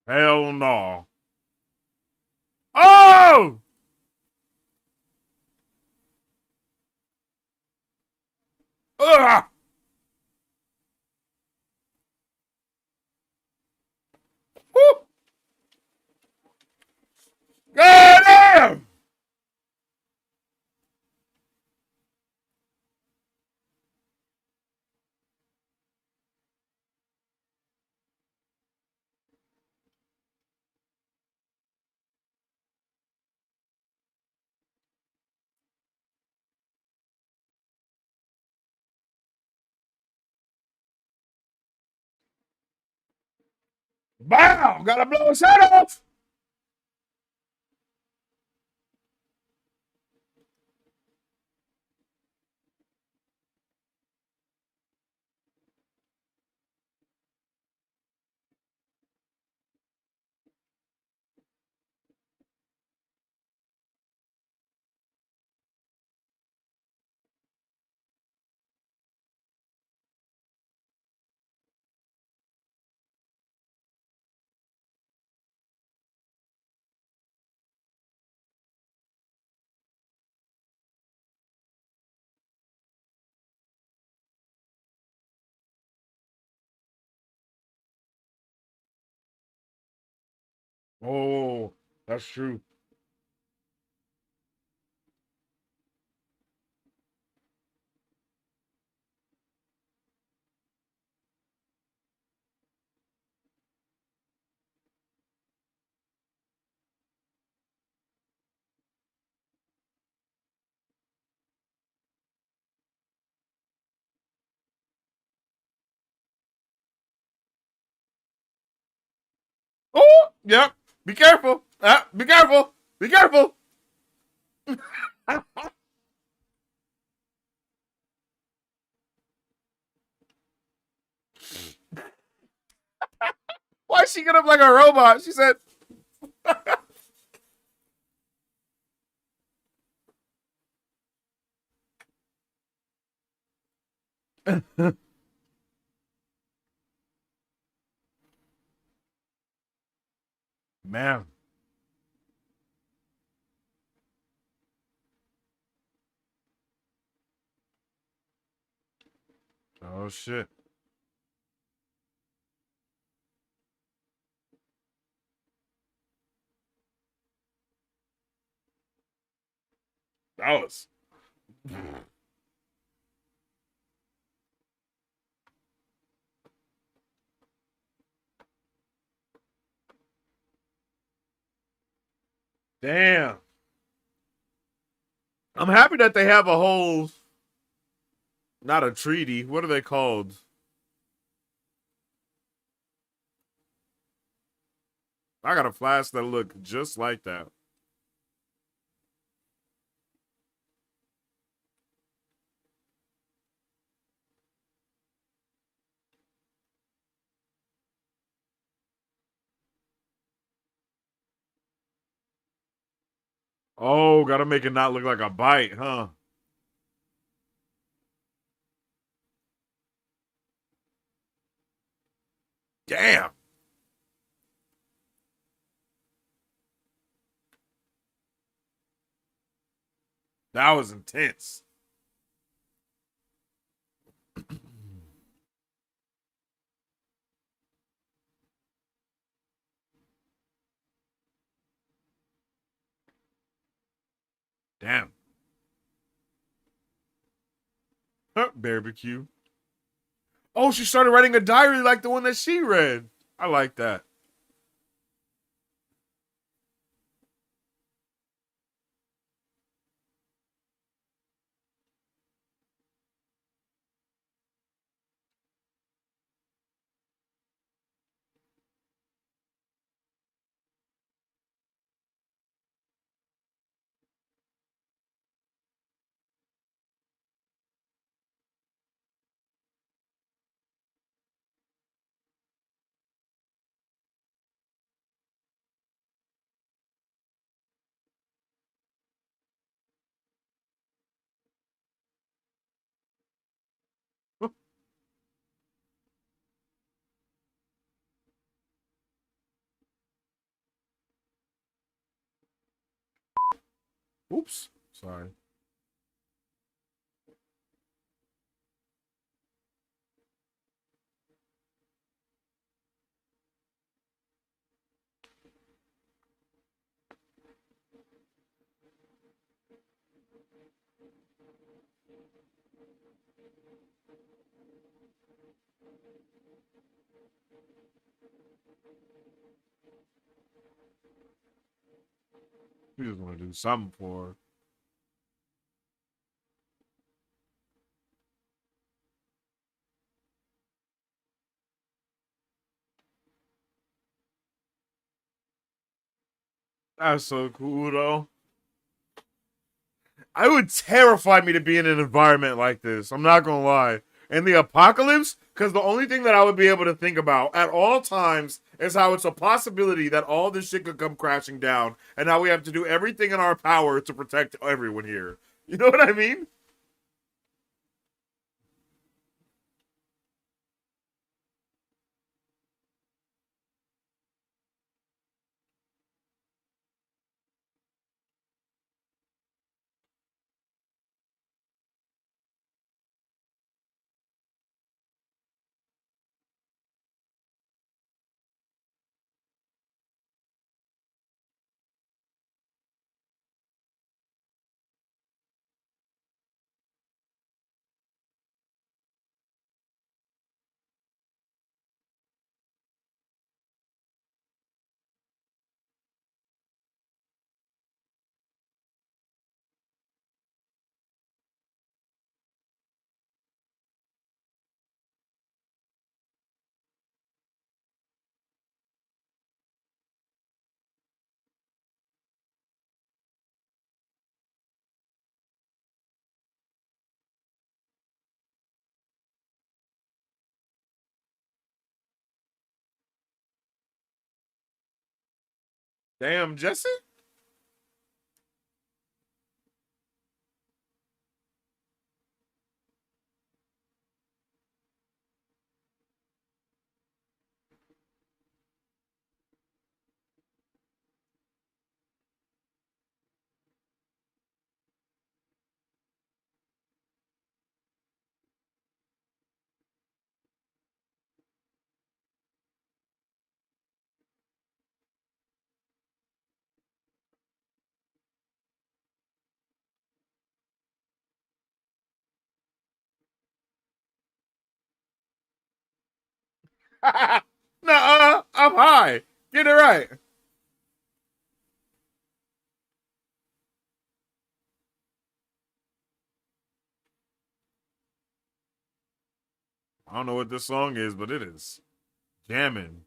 Hell no. Oh! Ugh! Woo! God damn! Wow! Gotta blow his head off! Oh, that's true. Oh, yep. Be careful. Be careful. Be careful. Why she get up like a robot? She said, man. Oh, shit. That was. Damn. I'm happy that they have a whole, not a treaty. What are they called? I got a flask that look just like that. Oh, gotta make it not look like a bite, huh? Damn. That was intense. Damn. Barbecue. Oh, she started writing a diary like the one that she read. I like that. Oops. Sorry. We just want to do something for her. That's so cool, though. I would terrify me to be in an environment like this. I'm not gonna lie. In the apocalypse, because the only thing that I would be able to think about at all times is how it's a possibility that all this shit could come crashing down, and how we have to do everything in our power to protect everyone here. You know what I mean? Damn, Jesse? Nuh-uh, I'm high. Get it right. I don't know what this song is, but it is jamming.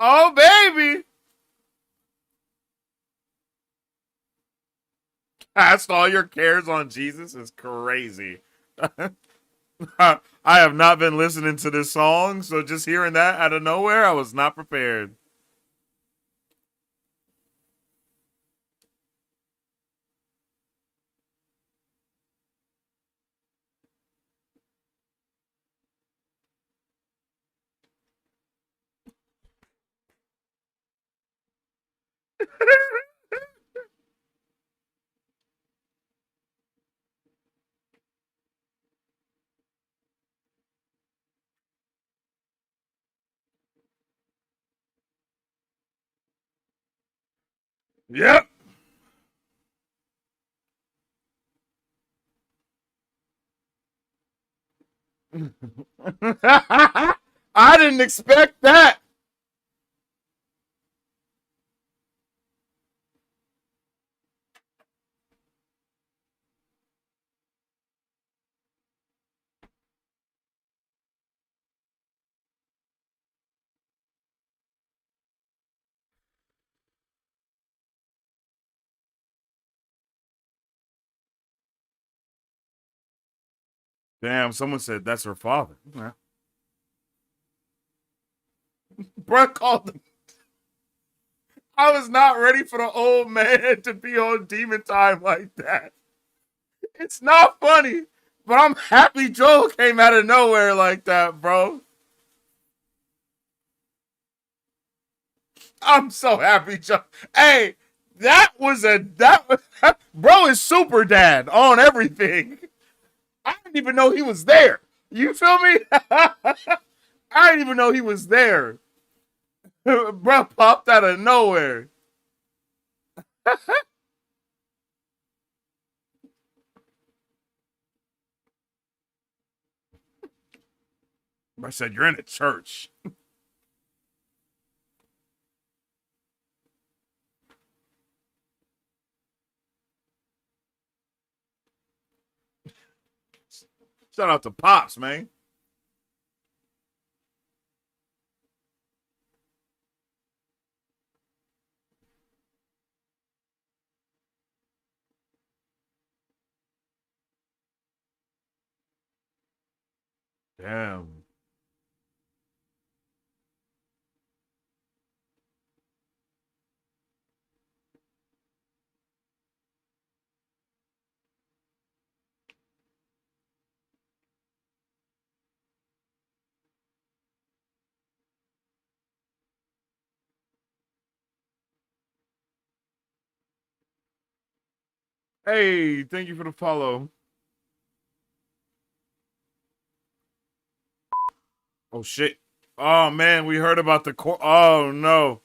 Oh, baby. Cast all your cares on Jesus is crazy. I have not been listening to this song, so just hearing that out of nowhere, I was not prepared. Yep. I didn't expect that. Damn, someone said that's her father. Yeah. Bruh called him. I was not ready for the old man to be on demon time like that. It's not funny, but I'm happy Joel came out of nowhere like that, bro. I'm so happy Joel. Hey, that was bro is super dad on everything. I didn't even know he was there. You feel me? I didn't even know he was there. Bro popped out of nowhere. I said, you're in a church. Shout out to Pops, man. Damn. Hey, thank you for the follow. Oh, shit. Oh, man, we heard about the court. Oh, no.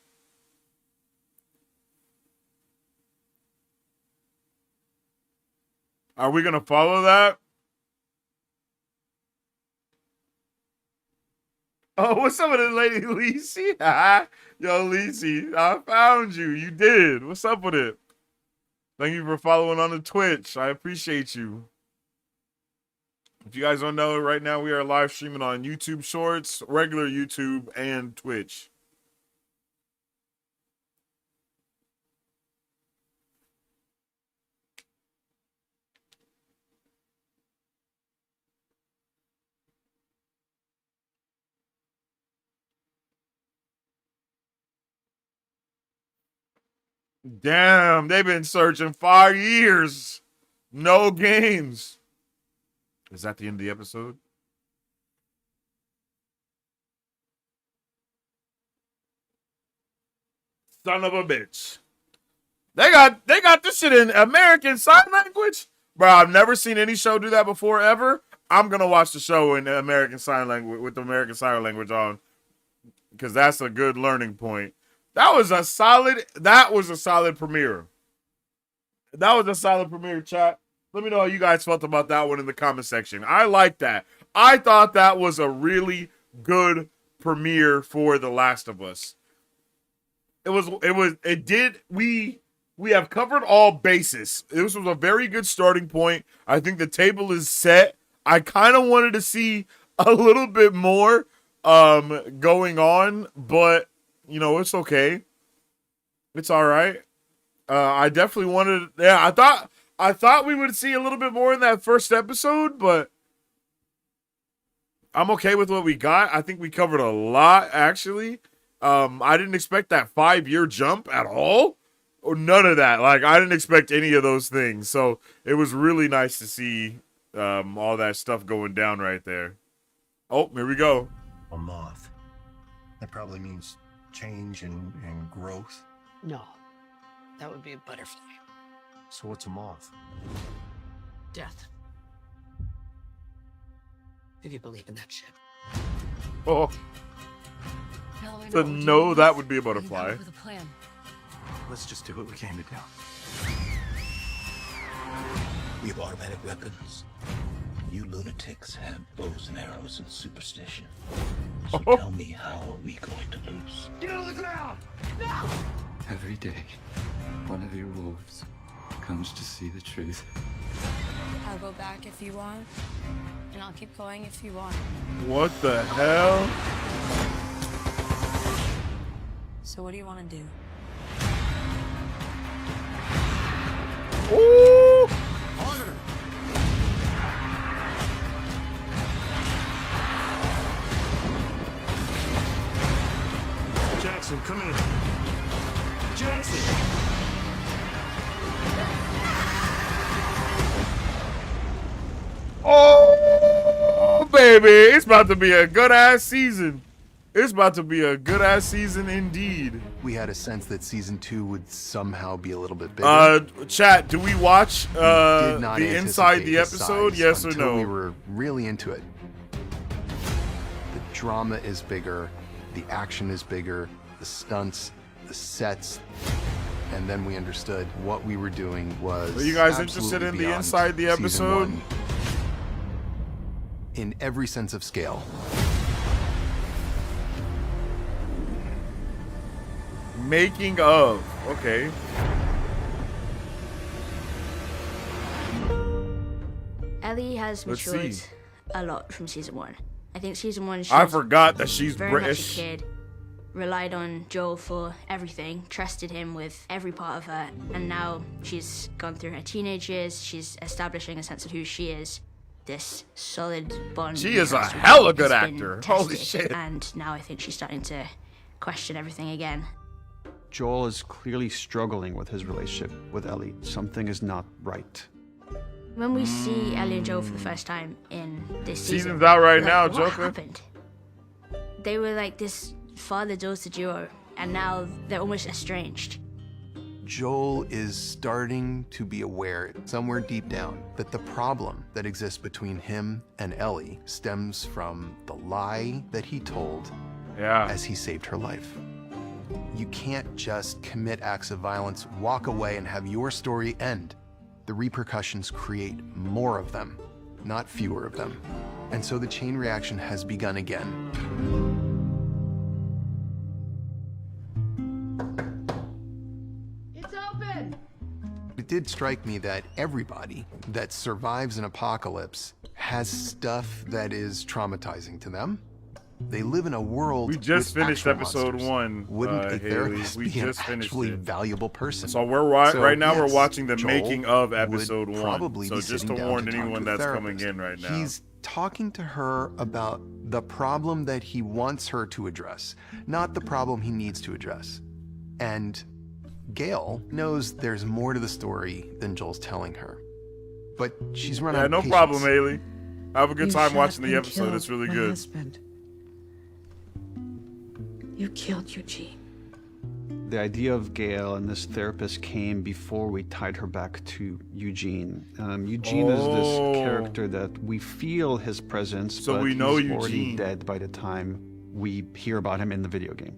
Are we going to follow that? Oh, what's up with it, lady Lisi? Yo, Lisi, I found you. You did. What's up with it? Thank you for following on the Twitch. I appreciate you. If you guys don't know, right now we are live streaming on YouTube Shorts, regular YouTube, and Twitch. Damn, they've been searching 5 years. No games. Is that the end of the episode? Son of a bitch. They got this shit in American Sign Language? Bro, I've never seen any show do that before, ever. I'm going to watch the show in American Sign Language, with the American Sign Language on, because that's a good learning point. That was a solid premiere. That was a solid premiere, chat. Let me know how you guys felt about that one in the comment section. I like that. I thought that was a really good premiere for The Last of Us. We have covered all bases. This was a very good starting point. I think the table is set. I kind of wanted to see a little bit more going on, but you know, it's okay. It's all right. I definitely wanted, I thought we would see a little bit more in that first episode, but I'm okay with what we got. I think we covered a lot, actually. I didn't expect that 5-year jump at all, or none of that. Like, I didn't expect any of those things. So it was really nice to see all that stuff going down right there. Oh, here we go. A moth. That probably means change and growth. No, that would be a butterfly. So what's a moth? Death. If you believe in that shit. Oh, Now I so what no, you that need. would be a butterfly. With a plan. Let's just do what we came to do. We have automatic weapons. You lunatics have bows and arrows and superstition. So tell me, how are we going to lose? Get on the ground! No! Every day, one of your wolves comes to see the truth. I'll go back if you want, and I'll keep going if you want. What the hell? So what do you want to do? Ooh! Jackson, come in. Jackson! Oh, baby. It's about to be a good ass season. It's about to be a good ass season indeed. We had a sense that season 2 would somehow be a little bit bigger. Chat, do we watch Did not the inside anticipate the episode? size Yes or until no? We were really into it. The drama is bigger, the action is bigger, the stunts, the sets, and then we understood what we were doing was. Are you guys interested in absolutely the beyond inside the season episode? 1 in every sense of scale. Making of. Okay. Ellie has Let's matured see. a lot from season 1. I think season 1 she I was forgot that she's very British. much a kid, relied on Joel for everything, trusted him with every part of her, and now she's gone through her teenage years, she's establishing a sense of who she is. This solid bond. She and is a trust with hella him good has been actor. Holy tested, shit. And now I think she's starting to question everything again. Joel is clearly struggling with his relationship with Ellie. Something is not right. When we see Ellie and Joel for the first time in this season, Season's out right we're now, like, what Joker. happened? They were like this father-daughter duo, and now they're almost estranged. Joel is starting to be aware, somewhere deep down, that the problem that exists between him and Ellie stems from the lie that he told as he saved her life. You can't just commit acts of violence, walk away, and have your story end. The repercussions create more of them, not fewer of them. And so the chain reaction has begun again. It did strike me that everybody that survives an apocalypse has stuff that is traumatizing to them. They live in a world. We just with finished actual episode monsters. 1. Wouldn't a Haley. therapist We be an just finished actually it. valuable person? So right now yes, we're watching the Joel making of would episode 1. probably So be just to sitting down warn to talk anyone to a that's coming therapist. in right now. He's talking to her about the problem that he wants her to address, not the problem he needs to address. And Gail knows there's more to the story than Joel's telling her. But she's run out of no patience. problem, Haley. Have a good You time shot watching the and episode. killed It's really my good. husband. You killed Eugene. The idea of Gail and this therapist came before we tied her back to Eugene. Eugene is this character that we feel his presence, So but we know he's already Eugene. dead by the time we hear about him in the video game.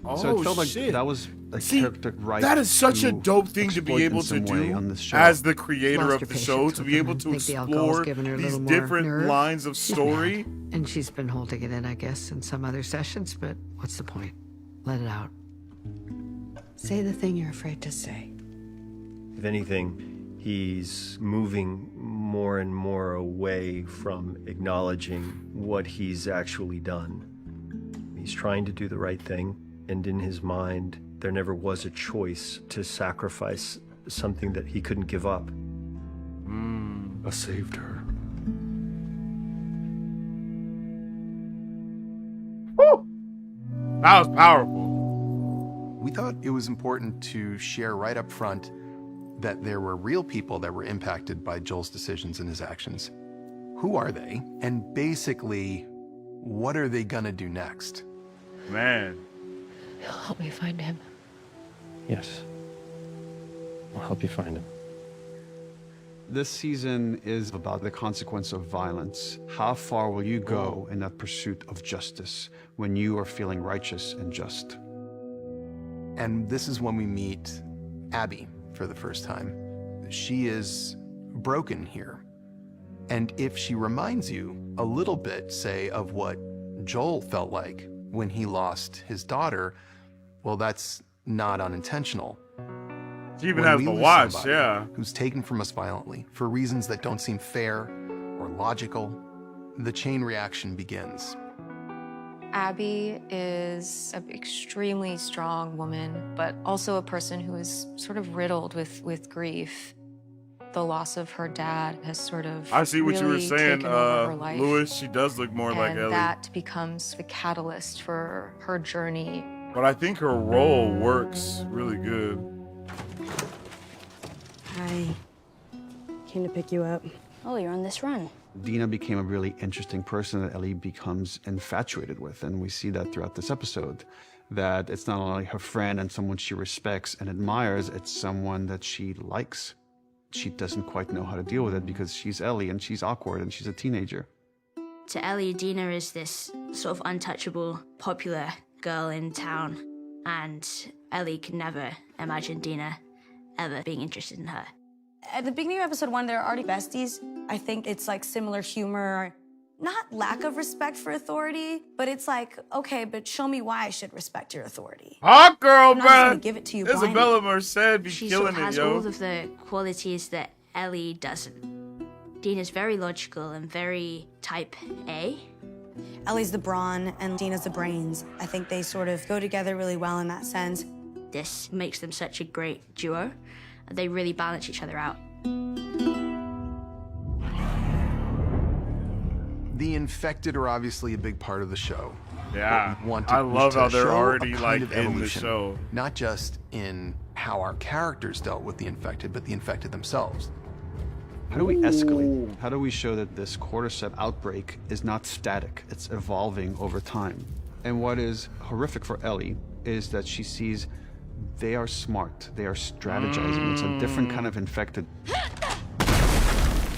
So Oh, it felt like shit. that was a See, character right. that is such a to dope thing to be exploit in able to some way on do this show. as the creator Lost of her the show, patience to with be him able and to think the alcohol's explore given her a these little more different nerve. lines of story. And she's been holding it in, I guess, in some other sessions, but what's the point? Let it out. Say the thing you're afraid to say. If anything, he's moving more and more away from acknowledging what he's actually done. He's trying to do the right thing, and in his mind, there never was a choice to sacrifice something that he couldn't give up. I saved her. Woo! That was powerful. We thought it was important to share right up front that there were real people that were impacted by Joel's decisions and his actions. Who are they? And basically, what are they gonna do next? Man. He'll help me find him. Yes. I'll help you find him. This season is about the consequence of violence. How far will you go in that pursuit of justice when you are feeling righteous and just? And this is when we meet Abby for the first time. She is broken here. And if she reminds you a little bit, say, of what Joel felt like when he lost his daughter, well, that's not unintentional. She even When has we the lose watch, somebody yeah. who's taken from us violently for reasons that don't seem fair or logical, the chain reaction begins. Abby is an extremely strong woman, but also a person who is sort of riddled with grief. The loss of her dad has sort of I see what you were really saying, taken over her life. Lewis. She does look more like And Ellie. that becomes the catalyst for her journey. But I think her role works really good. Hi. Came to pick you up. Oh, you're on this run. Dina became a really interesting person that Ellie becomes infatuated with, and we see that throughout this episode. That it's not only her friend and someone she respects and admires, it's someone that she likes. She doesn't quite know how to deal with it because she's Ellie and she's awkward and she's a teenager. To Ellie, Dina is this sort of untouchable, popular girl in town, and Ellie could never imagine Dina ever being interested in her. At the beginning of episode 1, they're already besties. I think it's like similar humor, not lack of respect for authority, but it's like, okay, but show me why I should respect your authority. Hot girl, I'm not just bruh. gonna give it to you Isabella blindly. Merced be She killing sort of has it, yo. all of the qualities that Ellie doesn't. Dina's very logical and very type A. Ellie's the brawn and Dina's the brains. I think they sort of go together really well in that sense. This makes them such a great duo. They really balance each other out. The infected are obviously a big part of the show. Yeah, What we want I love to how they're show a already kind like of in the evolution, show. not just in how our characters dealt with the infected, but the infected themselves. How do we escalate? How do we show that this cordyceps outbreak is not static, it's evolving over time? And what is horrific for Ellie is that she sees they are smart, they are strategizing. It's a different kind of infected.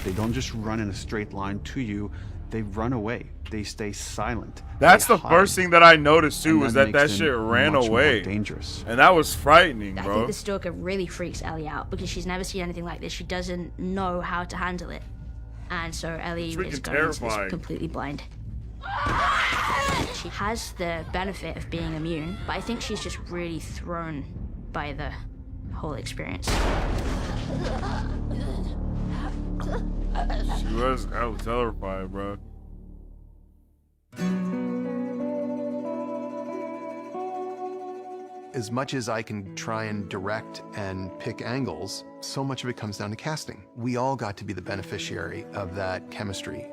They don't just run in a straight line to you, they run away. They stay silent. That's They the first hide. thing that I noticed too, And was that that makes shit them ran much more away. dangerous. And that was frightening, I bro. think the stalker really freaks Ellie out because she's never seen anything like this. She doesn't know how to handle it. And so Ellie Freaking is going into this terrifying. completely blind. She has the benefit of being immune, but I think she's just really thrown by the whole experience. She was terrified, bro. As much as I can try and direct and pick angles, so much of it comes down to casting. We all got to be the beneficiary of that chemistry.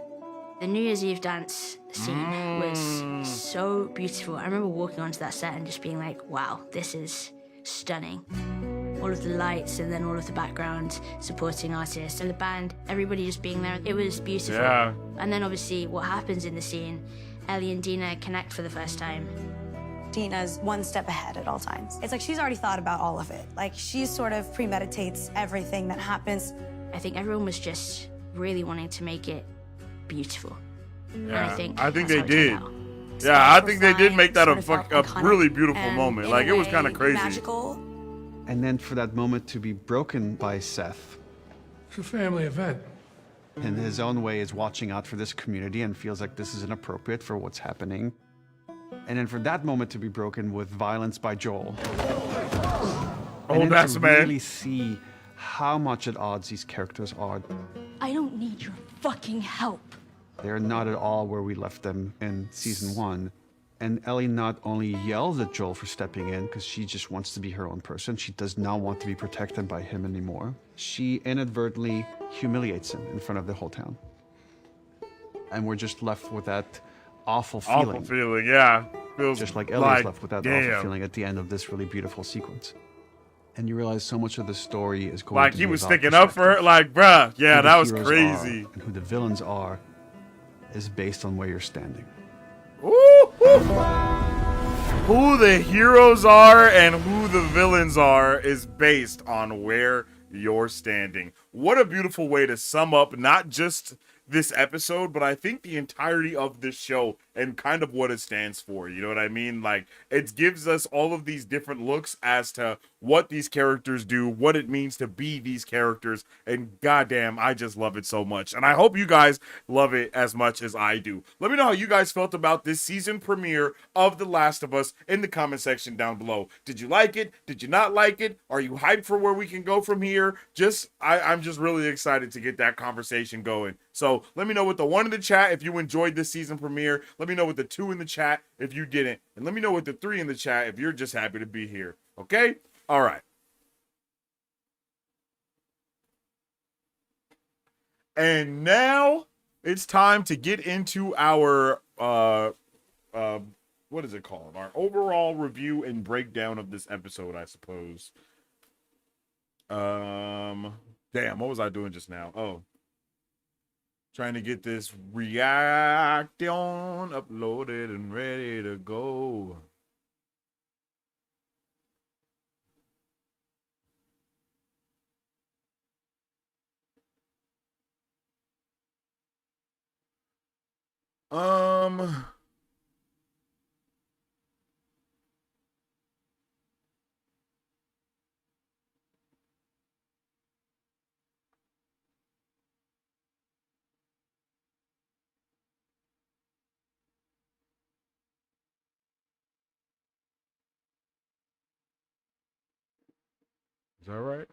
The New Year's Eve dance scene was so beautiful. I remember walking onto that set and just being like, wow, this is stunning. All of the lights and then all of the background supporting artists and the band, everybody just being there. It was beautiful. Yeah. And then obviously what happens in the scene, Ellie and Dina connect for the first time. Dina's one step ahead at all times. It's like she's already thought about all of it. Like she sort of premeditates everything that happens. I think everyone was just really wanting to make it beautiful. And Yeah, I think they that's how it did. turned out. Yeah, I think they did make that Sort a of felt iconic really beautiful and moment. in Like a it was way kind of crazy. Magical. And then for that moment to be broken by Seth, It's a family event. in his own way, is watching out for this community and feels like this is inappropriate for what's happening. And then for that moment to be broken with violence by Joel. And then that's to man. really see how much at odds these characters are. I don't need your fucking help. They're not at all where we left them in season 1. And Ellie not only yells at Joel for stepping in because she just wants to be her own person. She does not want to be protected by him anymore. She inadvertently humiliates him in front of the whole town. And we're just left with that awful feeling. Awful feeling, yeah. Feels Just like Ellie is left with that awful damn. feeling at the end of this really beautiful sequence. And you realize so much of the story is going Like to he be was about sticking up for her. perspective. Like, bruh, yeah, Who the that was heroes crazy. are and who the villains are is based on where you're standing. Ooh, ooh. Who the heroes are and who the villains are is based on where you're standing. What a beautiful way to sum up not just this episode, but I think the entirety of this show and kind of what it stands for. You know what I mean? Like, it gives us all of these different looks as to what these characters do, what it means to be these characters, and goddamn, I just love it so much. And I hope you guys love it as much as I do. Let me know how you guys felt about this season premiere of The Last of Us in the comment section down below. Did you like it? Did you not like it? Are you hyped for where we can go from here? I'm just really excited to get that conversation going. So let me know with the 1 in the chat if you enjoyed this season premiere. Let me know with the 2 in the chat if you didn't. And let me know with the 3 in the chat if you're just happy to be here. Okay? All right. And now it's time to get into our what is it called? Our overall review and breakdown of this episode, I suppose. Damn, what was I doing just now? Oh. Trying to get this reaction uploaded and ready to go. Is that right?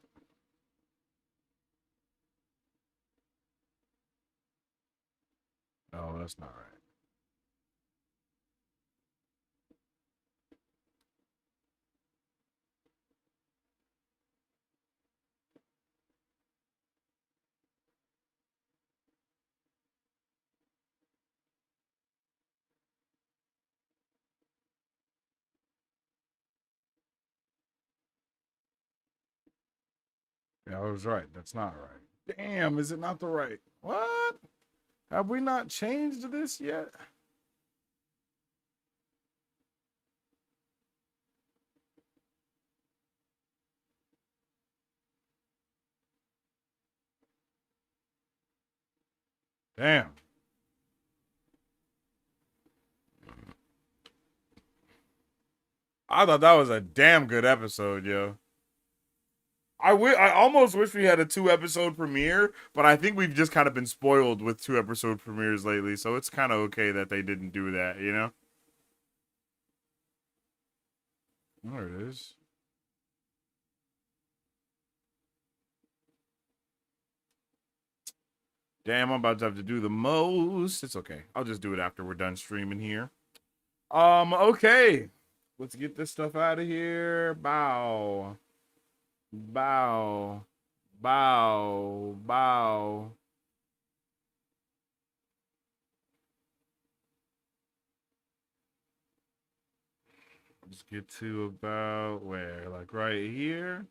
No, that's not right. Yeah, I was right. That's not right. Damn, is it not the right? What? Have we not changed this yet? Damn. I thought that was a damn good episode, yo. I almost wish we had a 2-episode premiere, but I think we've just kind of been spoiled with 2-episode premieres lately, so it's kind of okay that they didn't do that, you know? There it is. Damn, I'm about to have to do the most. It's okay. I'll just do it after we're done streaming here. Okay. Let's get this stuff out of here. Bow. Bow. Bow. Bow. Let's get to about where? Like right here.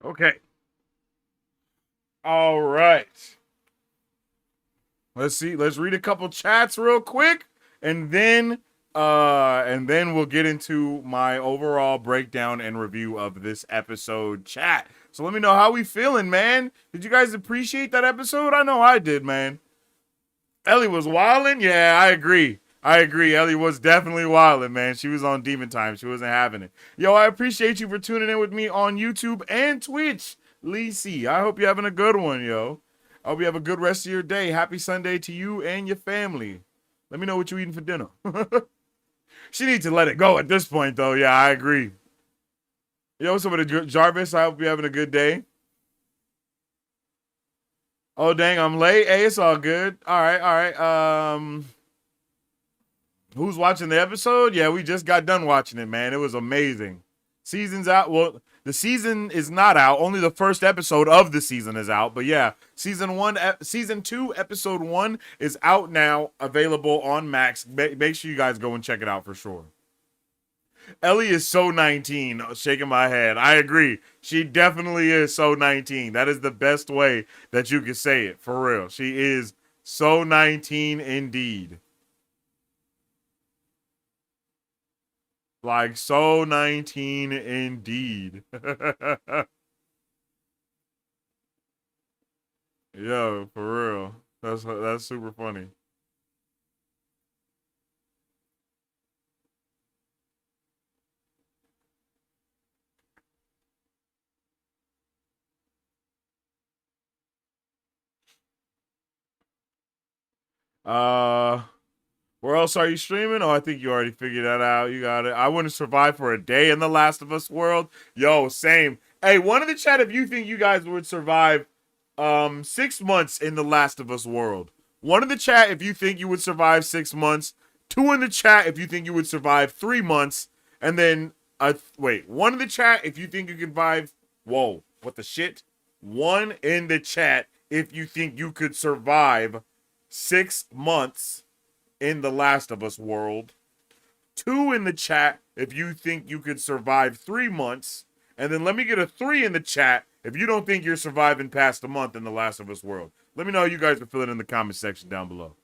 Okay. All right. Let's see. Let's read a couple chats real quick, and then we'll get into my overall breakdown and review of this episode. Chat. So let me know how we feeling, man. Did you guys appreciate that episode? I know I did, man. Ellie was wilding. Yeah, I agree. Ellie was definitely wilding, man. She was on demon time. She wasn't having it. Yo, I appreciate you for tuning in with me on YouTube and Twitch. Lisi, I hope you're having a good one, yo. I hope you have a good rest of your day. Happy Sunday to you and your family. Let me know what you're eating for dinner. She needs to let it go at this point, though. Yeah, I agree. Yo, what's up with Jarvis? I hope you're having a good day. Oh, dang, I'm late. Hey, it's all good. All right. Who's watching the episode? Yeah, we just got done watching it, man. It was amazing. Season's out. Well, The season is not out. Only the first episode of the season is out. But yeah, season 2, episode 1 is out now, available on Max. Make sure you guys go and check it out for sure. Ellie is so 19, shaking my head. I agree. She definitely is so 19. That is the best way that you can say it, for real. She is so 19 indeed. Like, so 19 indeed. Yo, for real. That's super funny. Where else are you streaming? Oh, I think you already figured that out. You got it. I wouldn't survive for a day in the Last of Us world. Yo, same. Hey, one in the chat if you think you guys would survive 6 months in the Last of Us world. One in the chat if you think you would survive 6 months. 2 in the chat if you think you would survive 3 months. And then, wait, 1 in the chat if you think you can survive. Whoa, what the shit? 1 in the chat if you think you could survive 6 months in the Last of Us world. 2 in the chat if you think you could survive 3 months. And then let me get a 3 in the chat if you don't think you're surviving past a month in the Last of Us world. Let me know how you guys are feeling in the comment section down below.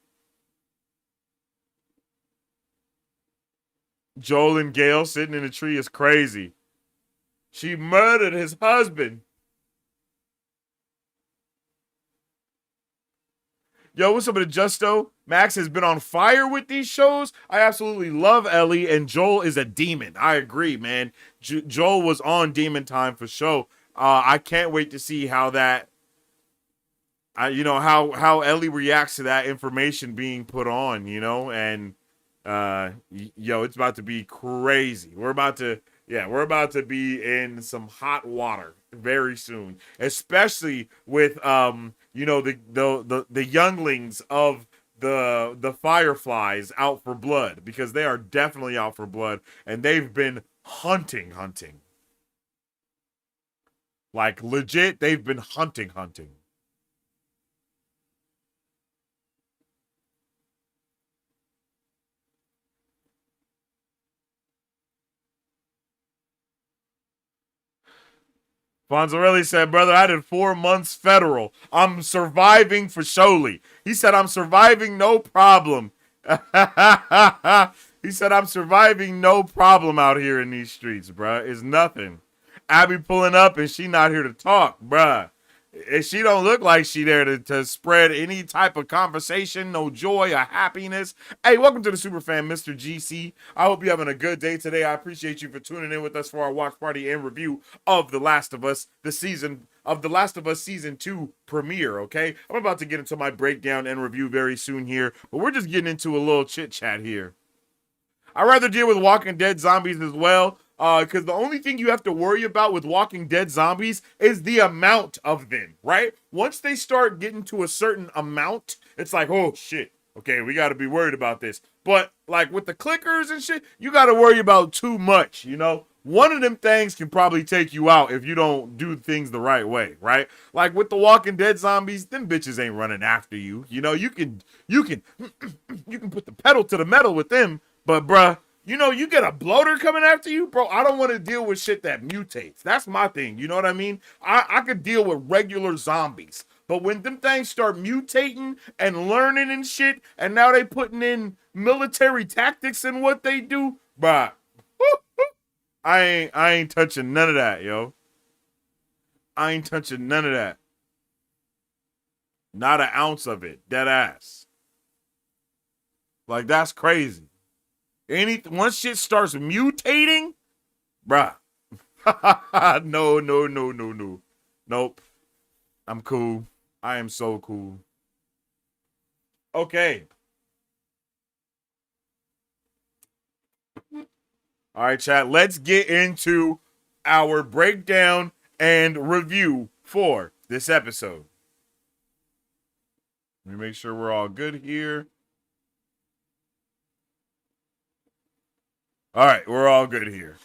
Joel and Gail sitting in a tree is crazy. She murdered his husband. Yo, what's up with Justo? Max has been on fire with these shows. I absolutely love Ellie, and Joel is a demon. I agree, man. Joel was on Demon Time for sure. I can't wait to see how that, how Ellie reacts to that information being put on, and yo, it's about to be crazy. We're about to be in some hot water very soon, especially with the younglings of the Fireflies out for blood, because they are definitely out for blood, and they've been hunting. Like, legit, they've been hunting. Fonzarelli said, brother, I did 4 months federal. I'm surviving for surely. He said, I'm surviving no problem. He said, I'm surviving no problem out here in these streets, bruh. It's nothing. Abby pulling up and she not here to talk, bruh. She don't look like she there to spread any type of conversation, no joy or happiness. Hey, welcome to the Superfan, Mr. GC. I hope you're having a good day today. I appreciate you for tuning in with us for our watch party and review of The Last of Us, The Last of Us Season 2 premiere, okay? I'm about to get into my breakdown and review very soon here, but we're just getting into a little chit-chat here. I'd rather deal with Walking Dead zombies as well. Because the only thing you have to worry about with Walking Dead zombies is the amount of them, right? Once they start getting to a certain amount, it's like, oh, shit. Okay, we got to be worried about this. But, like, with the clickers and shit, you got to worry about too much, One of them things can probably take you out if you don't do things the right way, right? Like, with the Walking Dead zombies, them bitches ain't running after you. You can put the pedal to the metal with them, but, bruh, you get a bloater coming after you, bro. I don't want to deal with shit that mutates. That's my thing. You know what I mean? I could deal with regular zombies. But when them things start mutating and learning and shit, and now they putting in military tactics in what they do, bruh, I ain't touching none of that, yo. I ain't touching none of that. Not an ounce of it. Dead ass. Like, that's crazy. Once shit starts mutating, bruh. No. Nope. I'm cool. I am so cool. Okay. All right, chat. Let's get into our breakdown and review for this episode. Let me make sure we're all good here. All right, we're all good here.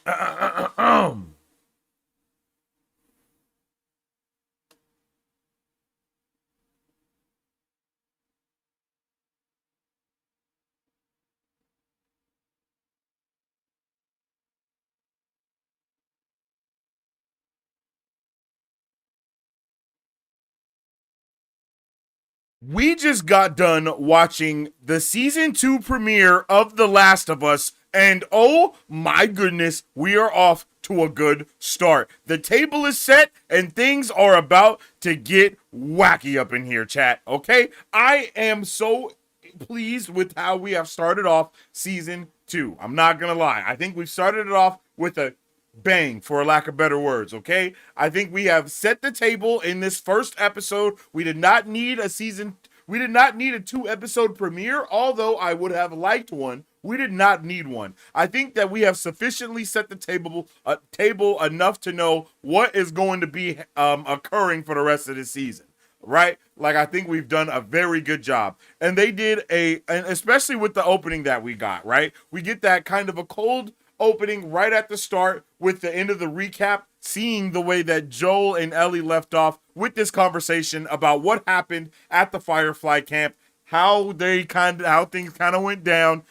We just got done watching the season 2 premiere of The Last of Us, and oh my goodness, we are off to a good start. The table is set and things are about to get wacky up in here, chat. Okay, I am so pleased with how we have started off season 2. I'm not gonna lie, I think we've started it off with a bang, for lack of better words. Okay, I think we have set the table in this first episode. We did not need a 2-episode premiere, although I would have liked one. We did not need one. I think that we have sufficiently set the table enough to know what is going to be occurring for the rest of the season, right? Like, I think we've done a very good job. And they did and especially with the opening that we got, right? We get that kind of a cold opening right at the start with the end of the recap, seeing the way that Joel and Ellie left off with this conversation about what happened at the Firefly camp, how things kind of went down.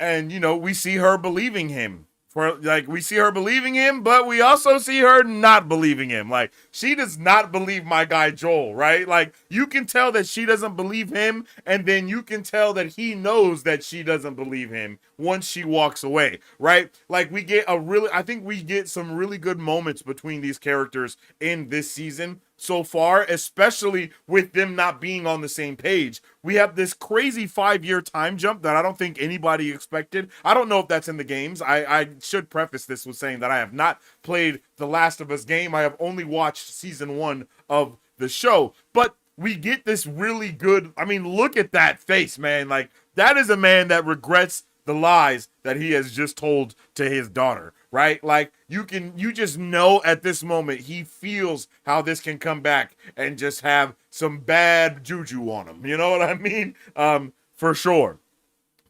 And, you know, we see her believing him. We see her believing him, but we also see her not believing him. Like, she does not believe my guy Joel, right? Like, you can tell that she doesn't believe him, and then you can tell that he knows that she doesn't believe him once she walks away, right? Like, I think we get some really good moments between these characters in this season so far, especially with them not being on the same page. We have this crazy 5-year time jump that I don't think anybody expected. I don't know if that's in the games. I should preface this with saying that I have not played The Last of Us game. I have only watched season 1 of the show. But we get this really good, I mean, look at that face, man. Like, that is a man that regrets the lies that he has just told to his daughter, right? Like, you just know at this moment he feels how this can come back and just have some bad juju on him. You know what I mean? For sure.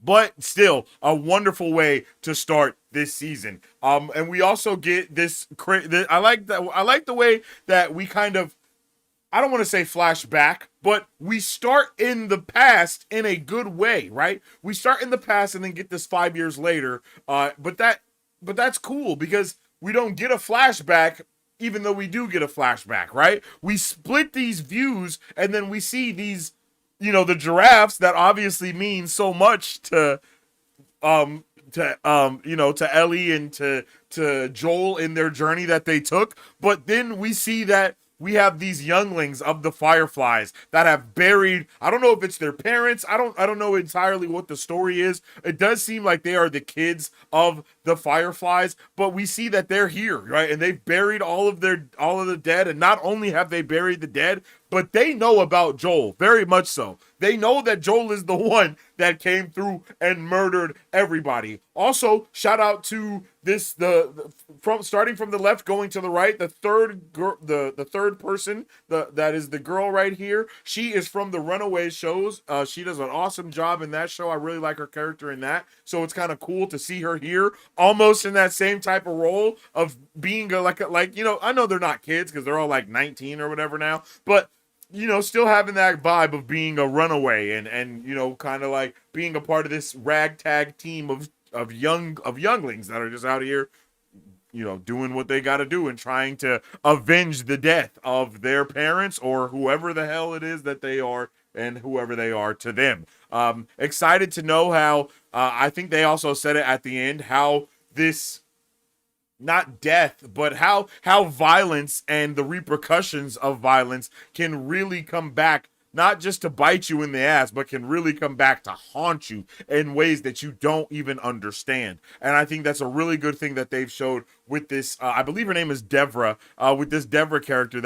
But still, a wonderful way to start this season. And we also get this. I like the way that we kind of, I don't want to say flashback, but we start in the past in a good way, right? We start in the past and then get this 5 years later. But that's cool because we don't get a flashback, even though we do get a flashback, right? We split these views and then we see these, you know, the giraffes that obviously mean so much to Ellie and to Joel in their journey that they took. But then we see that we have these younglings of the Fireflies that have buried, I don't know if it's their parents. I don't know entirely what the story is. It does seem like they are the kids of the Fireflies, but we see that they're here, right? And they've buried all of the dead. And not only have they buried the dead, but they know about Joel, very much so. They know that Joel is the one that came through and murdered everybody. Also, shout out to this starting from the left going to the right, the third person, that is the girl right here. She is from the Runaway shows. She does an awesome job in that show. I really like her character in that. So it's kind of cool to see her here, almost in that same type of role of being like you know, I know they're not kids because they're all like 19 or whatever now, but you know, still having that vibe of being a runaway and you know, kind of like being a part of this ragtag team of younglings that are just out here, you know, doing what they got to do and trying to avenge the death of their parents or whoever the hell it is that they are and whoever they are to them. Excited to know how, I think they also said it at the end, how this, not death, but how violence and the repercussions of violence can really come back, not just to bite you in the ass, but can really come back to haunt you in ways that you don't even understand. And I think that's a really good thing that they've showed with this, I believe her name is Devra, with this Devra character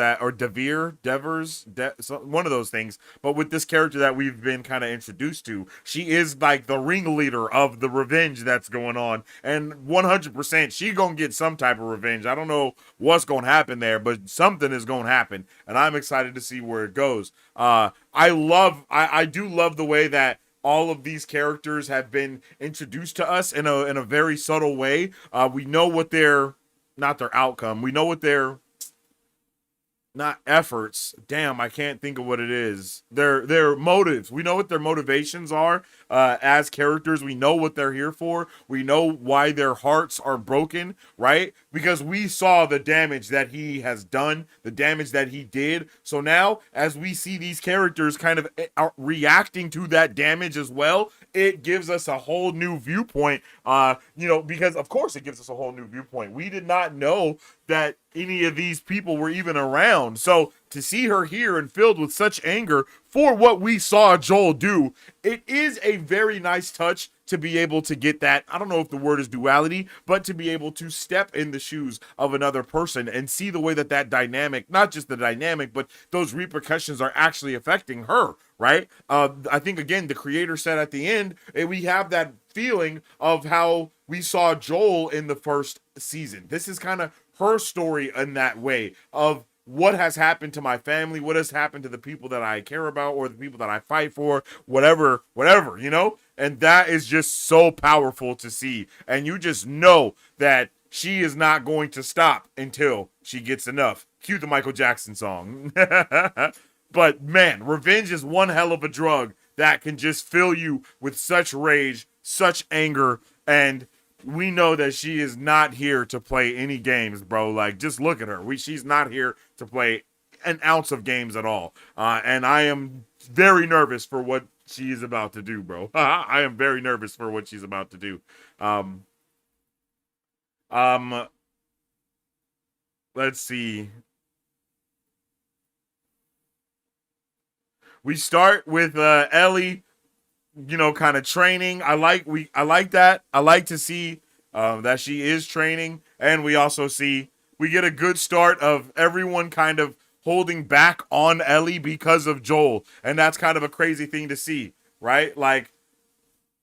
one of those things, but with this character that we've been kind of introduced to. She is like the ringleader of the revenge that's going on, and 100% she gonna get some type of revenge. I don't know what's gonna happen there, but something is gonna happen, and I'm excited to see where it goes. I do love the way that all of these characters have been introduced to us in a very subtle way. We know what not their outcome. We know what their not efforts. Damn, I can't think of what it is. Their motives. We know what their motivations are as characters. We know what they're here for. We know why their hearts are broken, right? Because we saw the damage that he has done, the damage that he did. So now, as we see these characters kind of reacting to that damage as well, it gives us a whole new viewpoint. Because of course it gives us a whole new viewpoint. We did not know that any of these people were even around. So to see her here and filled with such anger for what we saw Joel do, it is a very nice touch to be able to get that, I don't know if the word is duality, but to be able to step in the shoes of another person and see the way that that dynamic, not just the dynamic, but those repercussions are actually affecting her, right? I think, again, the creator said at the end, we have that feeling of how we saw Joel in the first season. This is kind of her story in that way of what has happened to my family, what has happened to the people that I care about or the people that I fight for, whatever, and that is just so powerful to see. And you just know that she is not going to stop until she gets enough. Cue the Michael Jackson song. But man, revenge is one hell of a drug that can just fill you with such rage, such anger, and we know that she is not here to play any games, bro. Like, just look at her. She's not here to play an ounce of games at all. And I am very nervous for what she is about to do, bro. I am very nervous for what she's about to do. Let's see. We start with Ellie, kind of training. I like that. I like to see that she is training, and we also see we get a good start of everyone kind of holding back on Ellie because of Joel, and that's kind of a crazy thing to see, right? Like,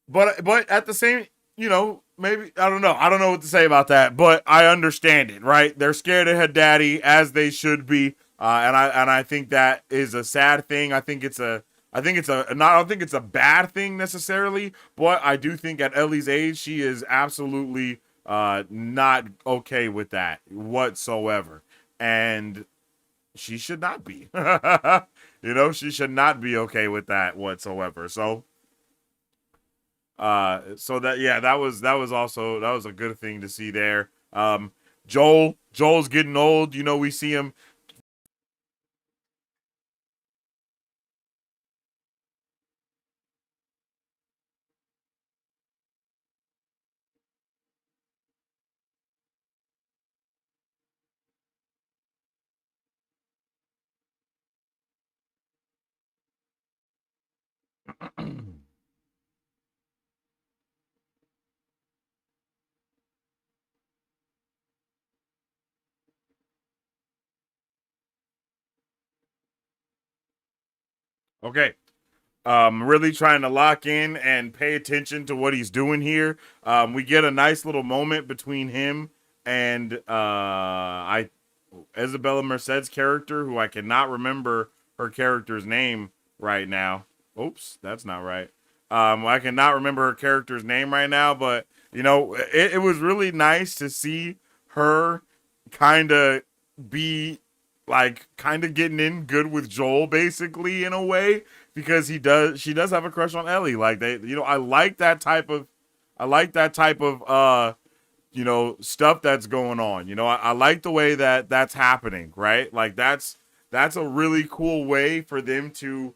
but at the same, maybe I don't know what to say about that, but I understand it, right? They're scared of her daddy, as they should be, and I think that is a sad thing. I don't think it's a bad thing necessarily, but I do think at Ellie's age, she is absolutely not okay with that whatsoever. And she should not be. She should not be okay with that whatsoever. So that was a good thing to see there. Joel's getting old. We see him. Okay. Really trying to lock in and pay attention to what he's doing here. We get a nice little moment between him and Isabella Merced's character, who I cannot remember her character's name right now. Oops, that's not right. I cannot remember her character's name right now, but it was really nice to see her kind of be like kind of getting in good with Joel, basically, in a way, because she does have a crush on Ellie. Like, I like that type of stuff that's going on. I like the way that that's happening, right? Like, that's a really cool way for them to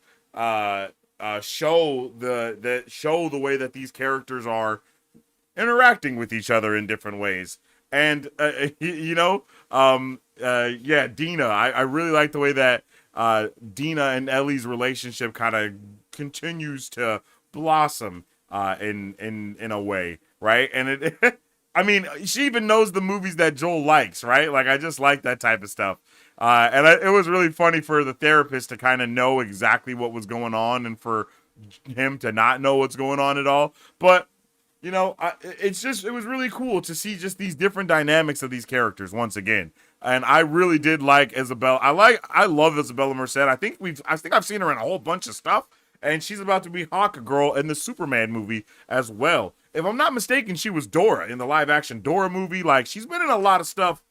show the way that these characters are interacting with each other in different ways. And Dina, I really like the way that Dina and Ellie's relationship kind of continues to blossom in a way, right? And it I mean, she even knows the movies that Joel likes, right? Like, I just like that type of stuff. It was really funny for the therapist to kind of know exactly what was going on and for him to not know what's going on at all. But, it was really cool to see just these different dynamics of these characters once again. And I really did like Isabel. I love Isabella Merced. I think I've seen her in a whole bunch of stuff. And she's about to be Hawk Girl in the Superman movie as well. If I'm not mistaken, she was Dora in the live action Dora movie. Like, she's been in a lot of stuff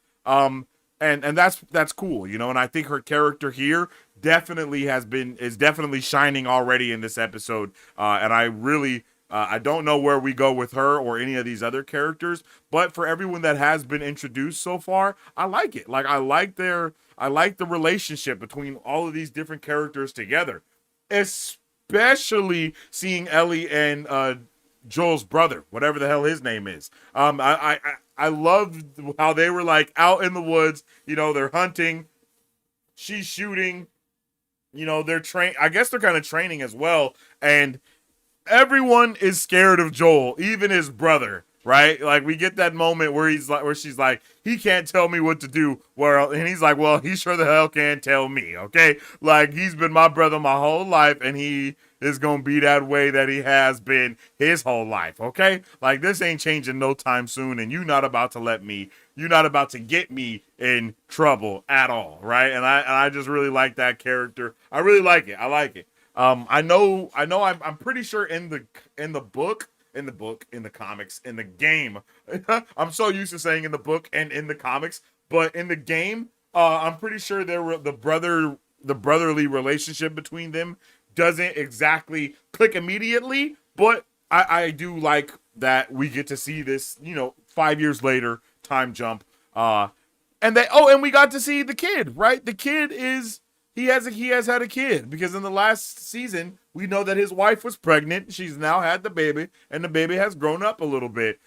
and that's cool, you know. And I think her character here is definitely shining already in this episode. And I really I don't know where we go with her or any of these other characters, but for everyone that has been introduced so far, I like it. Like I like the relationship between all of these different characters together, especially seeing Ellie and Joel's brother, whatever the hell his name is. I love how they were like out in the woods, you know, they're hunting, she's shooting, you know, I guess they're kind of training as well, and everyone is scared of Joel, even his brother, right? Like we get that moment where she's like, he can't tell me what to do. And he's like, well, he sure the hell can't tell me, okay? Like he's been my brother my whole life, and he is gonna be that way that he has been his whole life, okay? Like this ain't changing no time soon, and you're not about to get me in trouble at all, right? And I just really like that character. I really like it. I like it. I'm pretty sure in the comics, in the game, I'm so used to saying in the book and in the comics, but in the game, I'm pretty sure the brotherly relationship between them doesn't exactly click immediately, but I do like that we get to see this, you know, 5 years later, time jump, and we got to see the kid, right? The kid he has had a kid, because in the last season we know that his wife was pregnant. She's now had the baby, and the baby has grown up a little bit.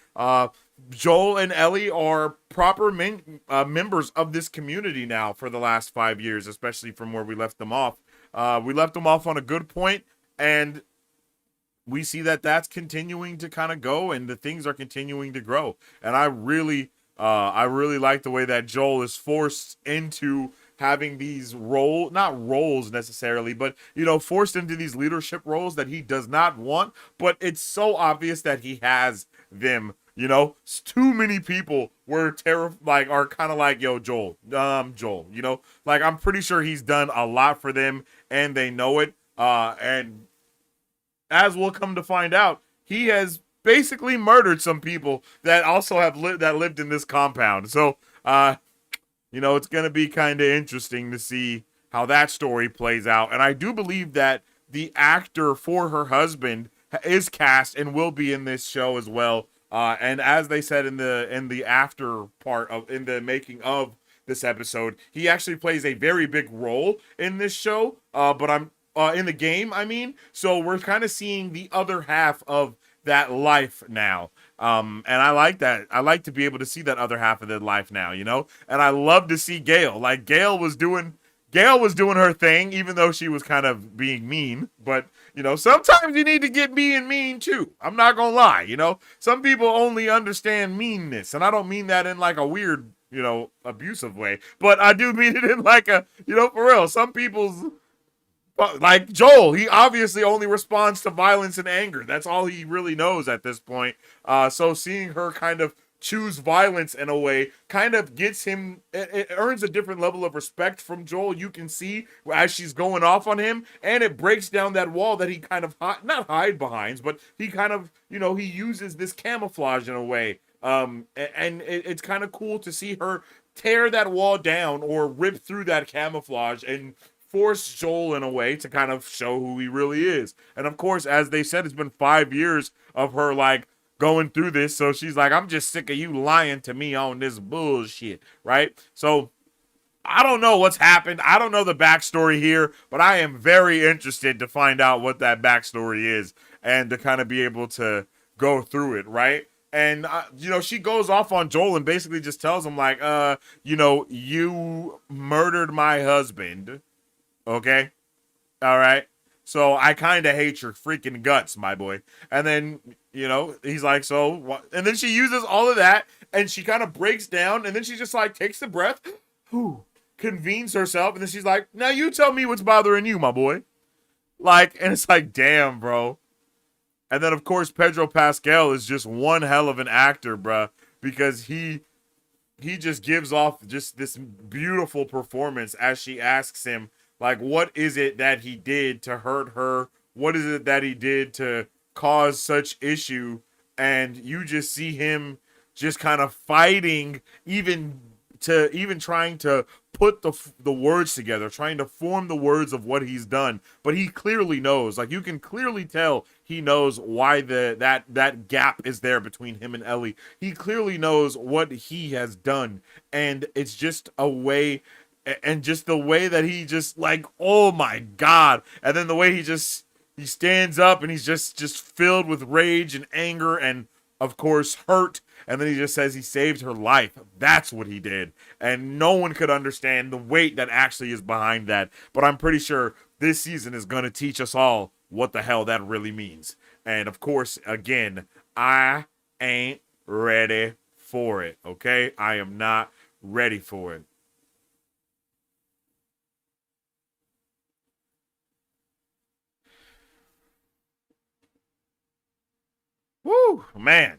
Joel and Ellie are proper members of this community now for the last 5 years, especially from where we left them off. We left them off on a good point, and we see that that's continuing to kind of go, and the things are continuing to grow. And I really like the way that Joel is forced into having these not roles necessarily, but, you know, forced into these leadership roles that he does not want, but it's so obvious that he has them, you know. Too many people are kind of like, yo, Joel, you know, like I'm pretty sure he's done a lot for them, and they know it, and as we'll come to find out, he has basically murdered some people that also have lived in this compound. So, you know, it's going to be kind of interesting to see how that story plays out. And I do believe that the actor for her husband is cast and will be in this show as well. And as they said in the after part in the making of this episode, he actually plays a very big role in this show. But I'm in the game, I mean. So we're kind of seeing the other half of that life now. And I like that. I like to be able to see that other half of their life now, you know? And I love to see Gail. Like Gail was doing her thing, even though she was kind of being mean. But, you know, sometimes you need to get being mean too. I'm not gonna lie, you know? Some people only understand meanness. And I don't mean that in like a weird, you know, abusive way. But I do mean it in like a, you know, for real. Some people's, like Joel, he obviously only responds to violence and anger. That's all he really knows at this point. So seeing her kind of choose violence in a way kind of gets him, it earns a different level of respect from Joel. You can see as she's going off on him, and it breaks down that wall that he kind of not hide behind, but he kind of, you know, he uses this camouflage in a way. And it's kind of cool to see her tear that wall down or rip through that camouflage and force Joel in a way to kind of show who he really is. And of course, as they said, it's been 5 years of her like going through this. So she's like, I'm just sick of you lying to me on this bullshit, right? So I don't know what's happened. I don't know the backstory here, but I am very interested to find out what that backstory is and to kind of be able to go through it, right? And, you know, she goes off on Joel and basically just tells him like, you know, you murdered my husband. Okay. All right. So I kind of hate your freaking guts, my boy. And then, you know, he's like, so what? And then she uses all of that and she kind of breaks down. And then she just like takes the breath, convenes herself. And then she's like, now you tell me what's bothering you, my boy. Like, and it's like, damn, bro. And then, of course, Pedro Pascal is just one hell of an actor, bruh, because he just gives off just this beautiful performance as she asks him, like, what is it that he did to hurt her? What is it that he did to cause such issue? And you just see him just kind of fighting even to even trying to put the words together, trying to form the words of what he's done. But he clearly knows, like you can clearly tell he knows why that gap is there between him and Ellie. He clearly knows what he has done, and it's just a way, and just the way that he just like, oh my God. And then the way he stands up and he's just filled with rage and anger and of course hurt. And then he just says he saved her life. That's what he did. And no one could understand the weight that actually is behind that. But I'm pretty sure this season is going to teach us all what the hell that really means. And of course, again, I ain't ready for it. Okay? I am not ready for it. Woo, man.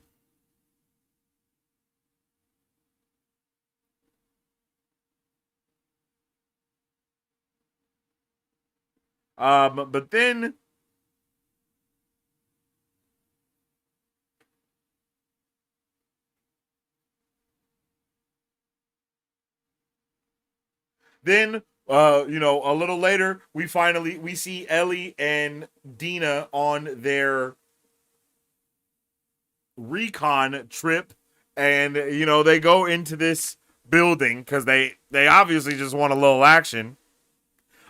But then you know, a little later, we see Ellie and Dina on their recon trip, and you know, they go into this building because they obviously just want a little action.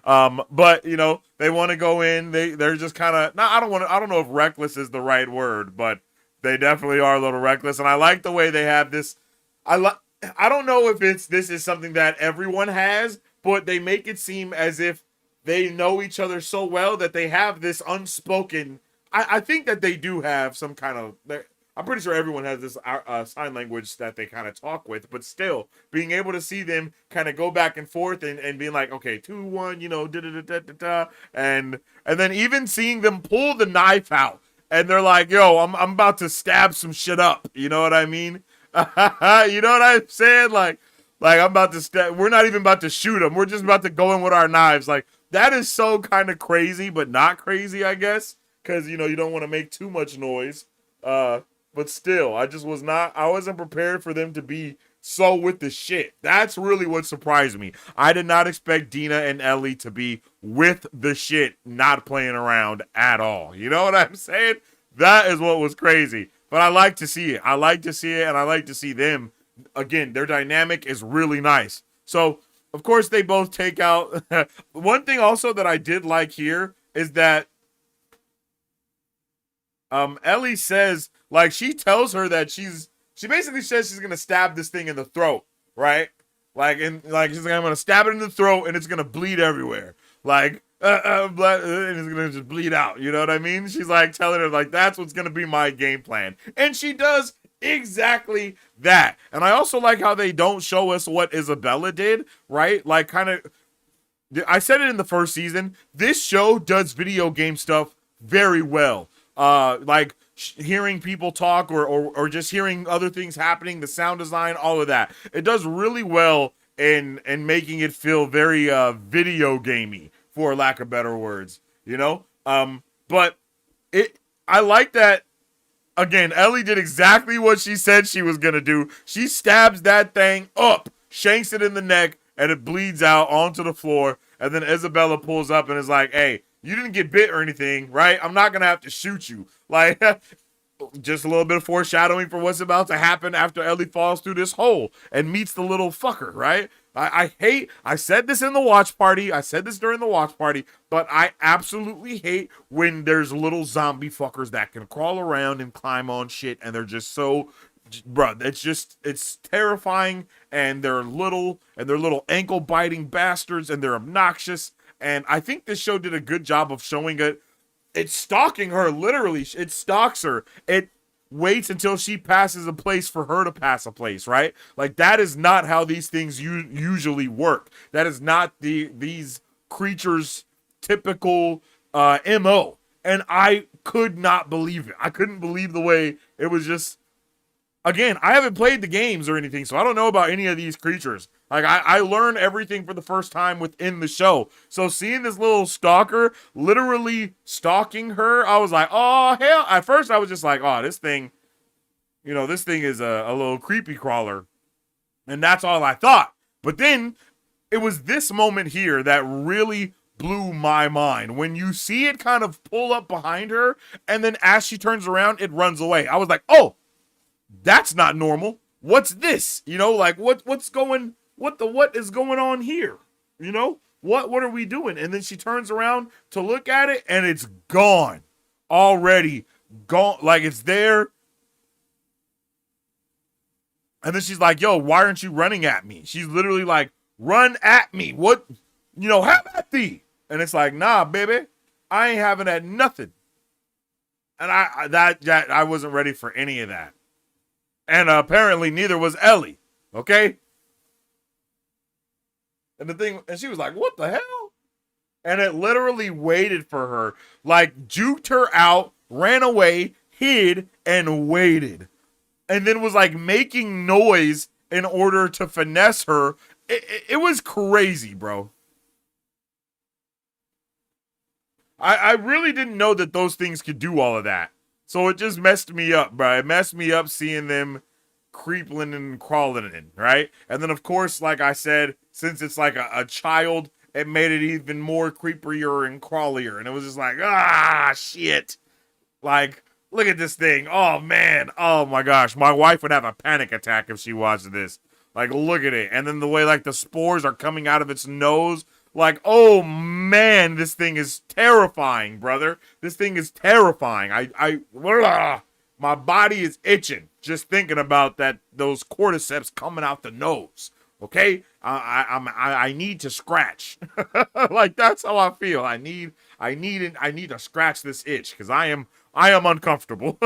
But you know, they want to go in. They're just kind of, I don't know if reckless is the right word, but they definitely are a little reckless. And I like the way they have this. I don't know if this is something that everyone has, but they make it seem as if they know each other so well that they have this unspoken. I think that they do have some kind of. I'm pretty sure everyone has this sign language that they kind of talk with, but still being able to see them kind of go back and forth and being like, okay, 2-1, you know, and then even seeing them pull the knife out and they're like, yo, I'm about to stab some shit up. You know what I mean? You know what I'm saying? Like I'm about to stab. We're not even about to shoot them. We're just about to go in with our knives. Like that is so kind of crazy, but not crazy, I guess, because you know you don't want to make too much noise. But still, I wasn't prepared for them to be so with the shit. That's really what surprised me. I did not expect Dina and Ellie to be with the shit, not playing around at all. You know what I'm saying? That is what was crazy. But I like to see it. I like to see it, and I like to see them. Again, their dynamic is really nice. So, of course, they both take out. One thing also that I did like here is that Ellie says, like, she tells her that she basically says she's gonna stab this thing in the throat, right? Like, she's like, I'm gonna stab it in the throat and it's gonna bleed everywhere, like, and it's gonna just bleed out. You know what I mean? She's like telling her like that's what's gonna be my game plan, and she does exactly that. And I also like how they don't show us what Isabella did, right? Like, kind of, I said it in the first season. This show does video game stuff very well. Like hearing people talk or just hearing other things happening, the sound design, all of that. It does really well in making it feel very video gamey, for lack of better words, you know? But I like that. Again, Ellie did exactly what she said she was gonna do. She stabs that thing up, shanks it in the neck, and it bleeds out onto the floor. And then Isabella pulls up and is like, hey, you didn't get bit or anything, right? I'm not going to have to shoot you. Like, just a little bit of foreshadowing for what's about to happen after Ellie falls through this hole and meets the little fucker, right? I said this in the watch party. I said this during the watch party, but I absolutely hate when there's little zombie fuckers that can crawl around and climb on shit and they're just so, bruh, it's terrifying, and they're little ankle biting bastards and they're obnoxious. And I think this show did a good job of showing it. It's stalking her, literally. It stalks her. It waits until she passes a place for her to pass a place, right? Like, that is not how these things usually work. That is not these creatures' typical MO. And I could not believe it. I couldn't believe the way it was just... Again, I haven't played the games or anything, so I don't know about any of these creatures. Like, I learn everything for the first time within the show. So seeing this little stalker literally stalking her, I was like, oh, hell. At first, I was just like, oh, this thing, you know, this thing is a little creepy crawler. And that's all I thought. But then it was this moment here that really blew my mind. When you see it kind of pull up behind her, and then as she turns around, it runs away. I was like, oh, that's not normal. What's this? You know, like what is going on here? You know, what are we doing? And then she turns around to look at it, and it's gone. Already gone. Like it's there. And then she's like, yo, why aren't you running at me? She's literally like, run at me. What? You know, have at thee. And it's like, nah, baby, I ain't having that nothing. And I wasn't ready for any of that. And apparently neither was Ellie. Okay? And she was like, what the hell? And it literally waited for her. Like, juked her out, ran away, hid, and waited. And then was like making noise in order to finesse her. It was crazy, bro. I really didn't know that those things could do all of that. So it just messed me up, bro. It messed me up seeing them creeping and crawling in, right? And then, of course, like I said, since it's like a child, it made it even more creepier and crawlier. And it was just like, ah, shit. Like, look at this thing. Oh, man. Oh, my gosh. My wife would have a panic attack if she watched this. Like, look at it. And then the way, like, the spores are coming out of its nose. Like, oh, man, this thing is terrifying, brother. This thing is terrifying. My body is itching just thinking about those cordyceps coming out the nose. Okay? I need to scratch. Like, that's how I feel. I need to scratch this itch because I am uncomfortable.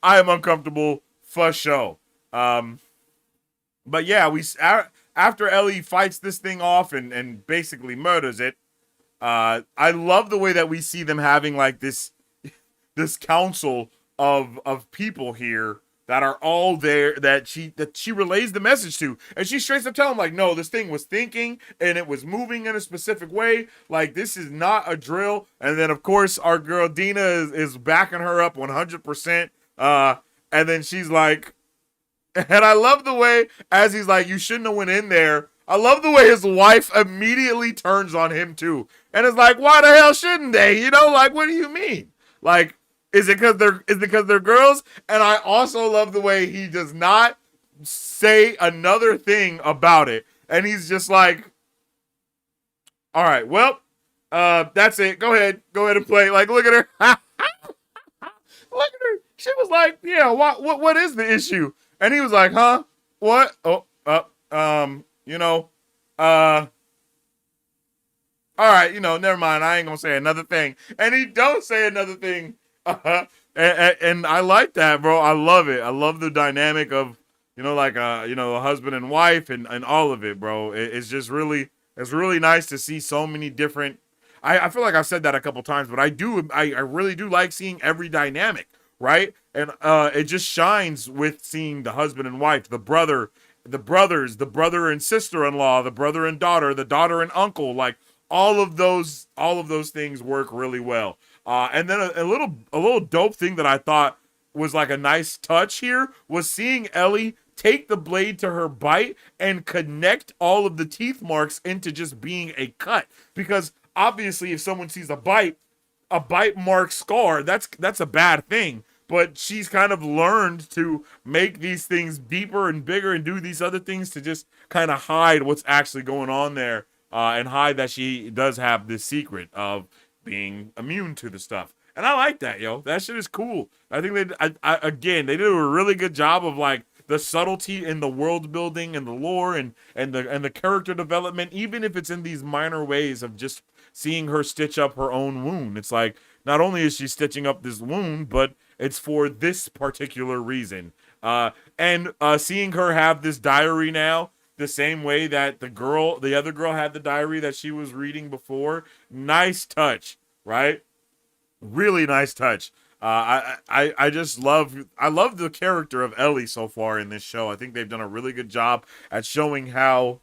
I am uncomfortable for sure. But yeah, after Ellie fights this thing off and basically murders it, I love the way that we see them having like this council of people here that are all there that she relays the message to, and she straight up tells them like, no, this thing was thinking and it was moving in a specific way. Like, this is not a drill. And then of course our girl Dina is backing her up 100%. And then she's like. And I love the way, as he's like, you shouldn't have went in there. I love the way his wife immediately turns on him, too. And it's like, why the hell shouldn't they? You know, like, what do you mean? Like, is it because they're girls? And I also love the way he does not say another thing about it. And he's just like, all right, well, that's it. Go ahead and play. Like, look at her. Look at her. She was like, yeah, what is the issue? And he was like, huh? What? Oh, you know, all right, you know, never mind. I ain't gonna say another thing. And he don't say another thing. And I like that, bro. I love it. I love the dynamic of, you know, like, you know, a husband and wife and all of it, bro. It's just really, it's really nice to see so many different, I feel like I've said that a couple times, but I really do like seeing every dynamic. Right? And it just shines with seeing the husband and wife, the brothers, the brother and sister-in-law, the brother and daughter, the daughter and uncle, like all of those things work really well. And then a little dope thing that I thought was like a nice touch here was seeing Ellie take the blade to her bite and connect all of the teeth marks into just being a cut. Because obviously if someone sees a bite mark scar, that's a bad thing. But she's kind of learned to make these things deeper and bigger and do these other things to just kind of hide what's actually going on there, and hide that she does have this secret of being immune to the stuff. And I like that, yo. That shit is cool. I think they did a really good job of like the subtlety in the world building and the lore and the character development, even if it's in these minor ways of just seeing her stitch up her own wound. It's like, not only is she stitching up this wound, but it's for this particular reason. And seeing her have this diary now, the same way that the other girl had the diary that she was reading before. Nice touch, right? Really nice touch. I love the character of Ellie so far in this show. I think they've done a really good job at showing how,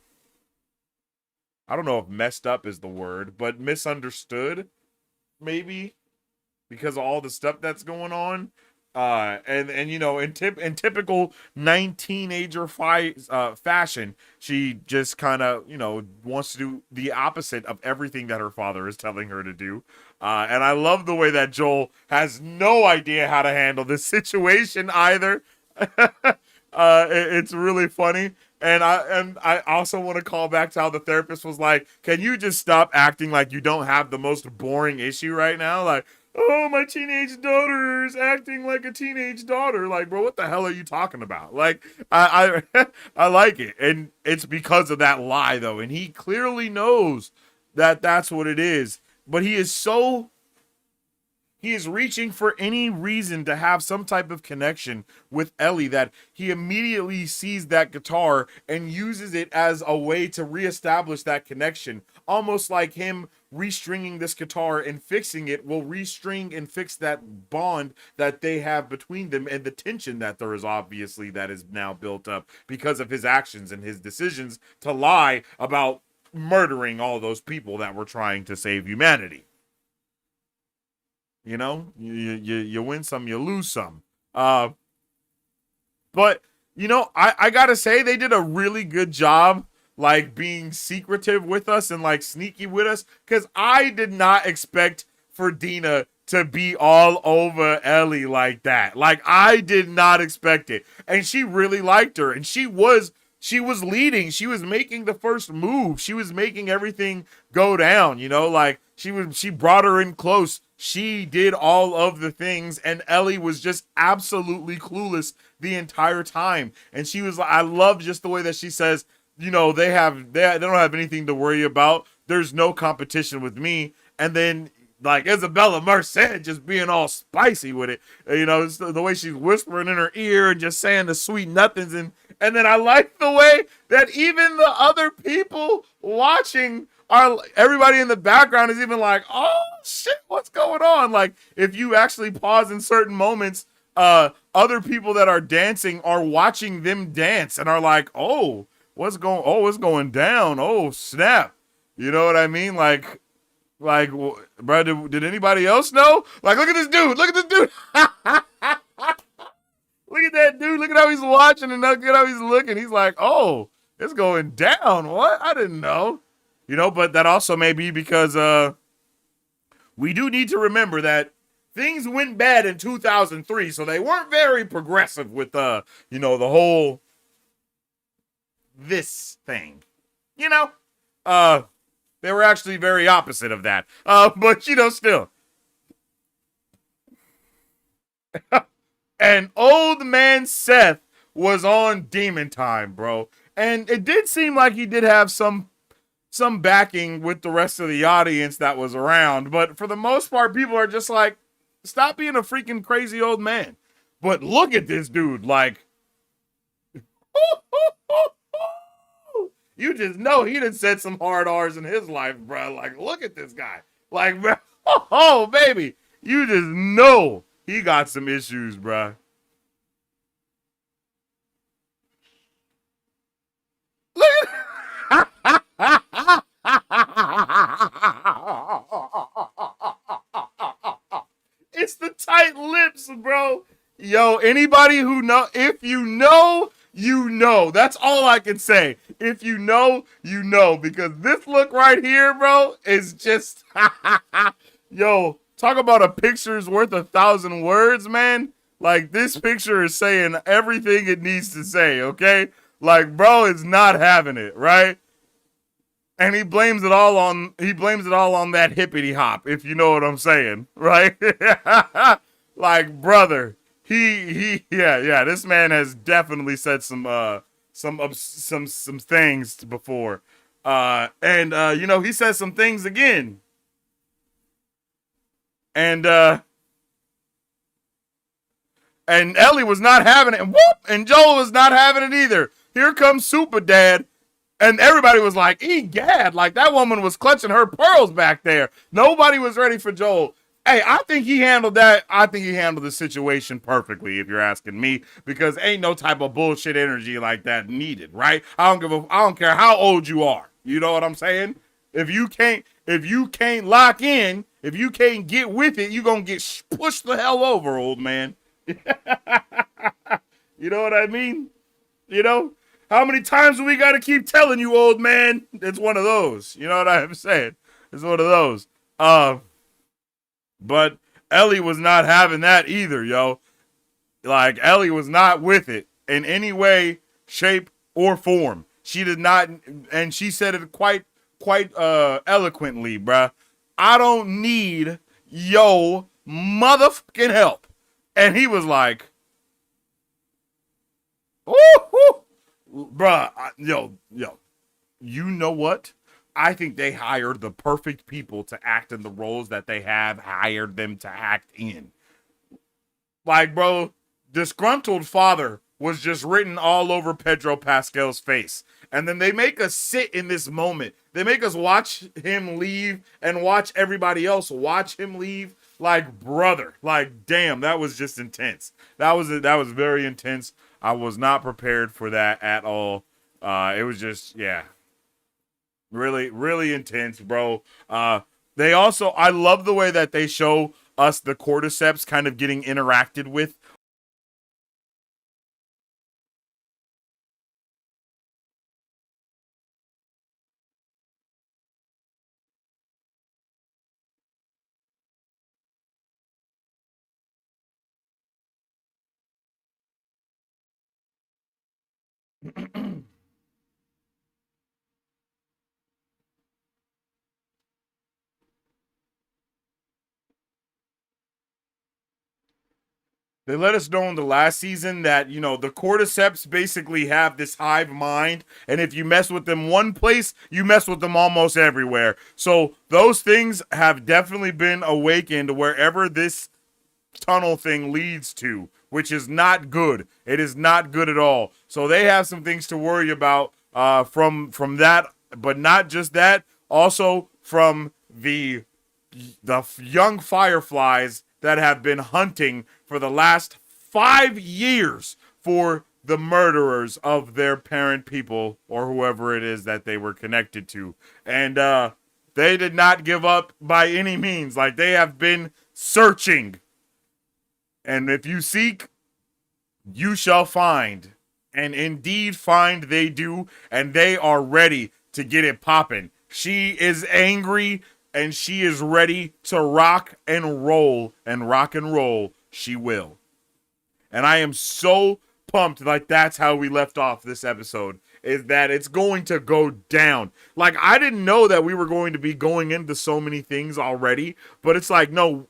I don't know if messed up is the word, but misunderstood, maybe, because of all the stuff that's going on. And you know, in typical 19-ager fashion, she just kind of, you know, wants to do the opposite of everything that her father is telling her to do. And I love the way that Joel has no idea how to handle this situation either. It's really funny. And I also want to call back to how the therapist was like, can you just stop acting like you don't have the most boring issue right now? Like, oh, my teenage daughter is acting like a teenage daughter. Like, bro, what the hell are you talking about? Like, I like it. And it's because of that lie, though. And he clearly knows that that's what it is. But he is reaching for any reason to have some type of connection with Ellie, that he immediately sees that guitar and uses it as a way to reestablish that connection. Almost like him restringing this guitar and fixing it will restring and fix that bond that they have between them, and the tension that there is obviously that is now built up because of his actions and his decisions to lie about murdering all those people that were trying to save humanity. You know, you win some, you lose some. But, you know, I gotta say, they did a really good job, like, being secretive with us and, like, sneaky with us. Because I did not expect for Dina to be all over Ellie like that. Like, I did not expect it. And she really liked her. And she was leading. She was making the first move. She was making everything go down, you know, like she brought her in close. She did all of the things, and Ellie was just absolutely clueless the entire time. And she was like, I love just the way that she says, you know, they don't have anything to worry about. There's no competition with me. And then, like, Isabella Merced just being all spicy with it, you know, it's the way she's whispering in her ear and just saying the sweet nothings. And then I like the way that even the other people watching everybody in the background is even like, oh shit, what's going on? Like, if you actually pause in certain moments, other people that are dancing are watching them dance and are like, it's going down. Oh, snap. You know what I mean? Like, bro, did anybody else know? Like, look at this dude. Look at this dude. Look at that dude. Look at how he's watching and look at how he's looking. He's like, oh, it's going down. What? I didn't know. You know, but that also may be because we do need to remember that things went bad in 2003, so they weren't very progressive with, you know, the whole this thing. You know, they were actually very opposite of that. But, you know, still. And old man Seth was on demon time, bro. And it did seem like he did have some backing with the rest of the audience that was around. But for the most part, people are just like, stop being a freaking crazy old man. But look at this dude, like, you just know he done said some hard R's in his life, bro. Like, look at this guy. Like, bro, oh, baby, you just know he got some issues, bro. Look at it's the tight lips, bro. Yo, anybody who know, if you know, you know. That's all I can say. If you know, you know. Because this look right here, bro, is just, yo, talk about a picture's worth 1,000 words, man. Like, this picture is saying everything it needs to say, okay? Like, bro is not having it, right? And he blames it all on that hippity hop, if you know what I'm saying, right? Like, brother, yeah, this man has definitely said some things before. And you know, he says some things again. And Ellie was not having it, and whoop, and Joel was not having it either. Here comes Super Dad. And everybody was like, egad, like that woman was clutching her pearls back there. Nobody was ready for Joel. Hey, I think he handled that. I think he handled the situation perfectly, if you're asking me, because ain't no type of bullshit energy like that needed, right? I don't care how old you are. You know what I'm saying? If you can't lock in, if you can't get with it, you're going to get pushed the hell over, old man. You know what I mean? You know? How many times do we got to keep telling you, old man? It's one of those. You know what I'm saying? It's one of those. But Ellie was not having that either, yo. Like, Ellie was not with it in any way, shape, or form. She did not, and she said it quite eloquently, bruh. I don't need yo motherfucking help. And he was like, woo, bruh, yo, you know what? I think they hired the perfect people to act in the roles that they have hired them to act in. Like, bro, disgruntled father was just written all over Pedro Pascal's face. And then they make us sit in this moment. They make us watch him leave and watch everybody else watch him leave. Like, brother, like, damn, that was just intense. That was very intense. I was not prepared for that at all. It was just, yeah, really, really intense, bro. They also, I love the way that they show us the cordyceps kind of getting interacted with. They let us know in the last season that, you know, the cordyceps basically have this hive mind, and if you mess with them one place, you mess with them almost everywhere. So those things have definitely been awakened wherever this tunnel thing leads to, which is not good. It is not good at all. So they have some things to worry about from that, but not just that, also from the young fireflies that have been hunting for the last 5 years for the murderers of their parent people or whoever it is that they were connected to. And they did not give up by any means. Like, they have been searching. And if you seek, you shall find. And indeed find they do. And they are ready to get it popping. She is angry and she is ready to rock and roll. And rock and roll she will. And I am so pumped. Like, that's how we left off this episode. Is that it's going to go down. Like, I didn't know that we were going to be going into so many things already. But it's like, no.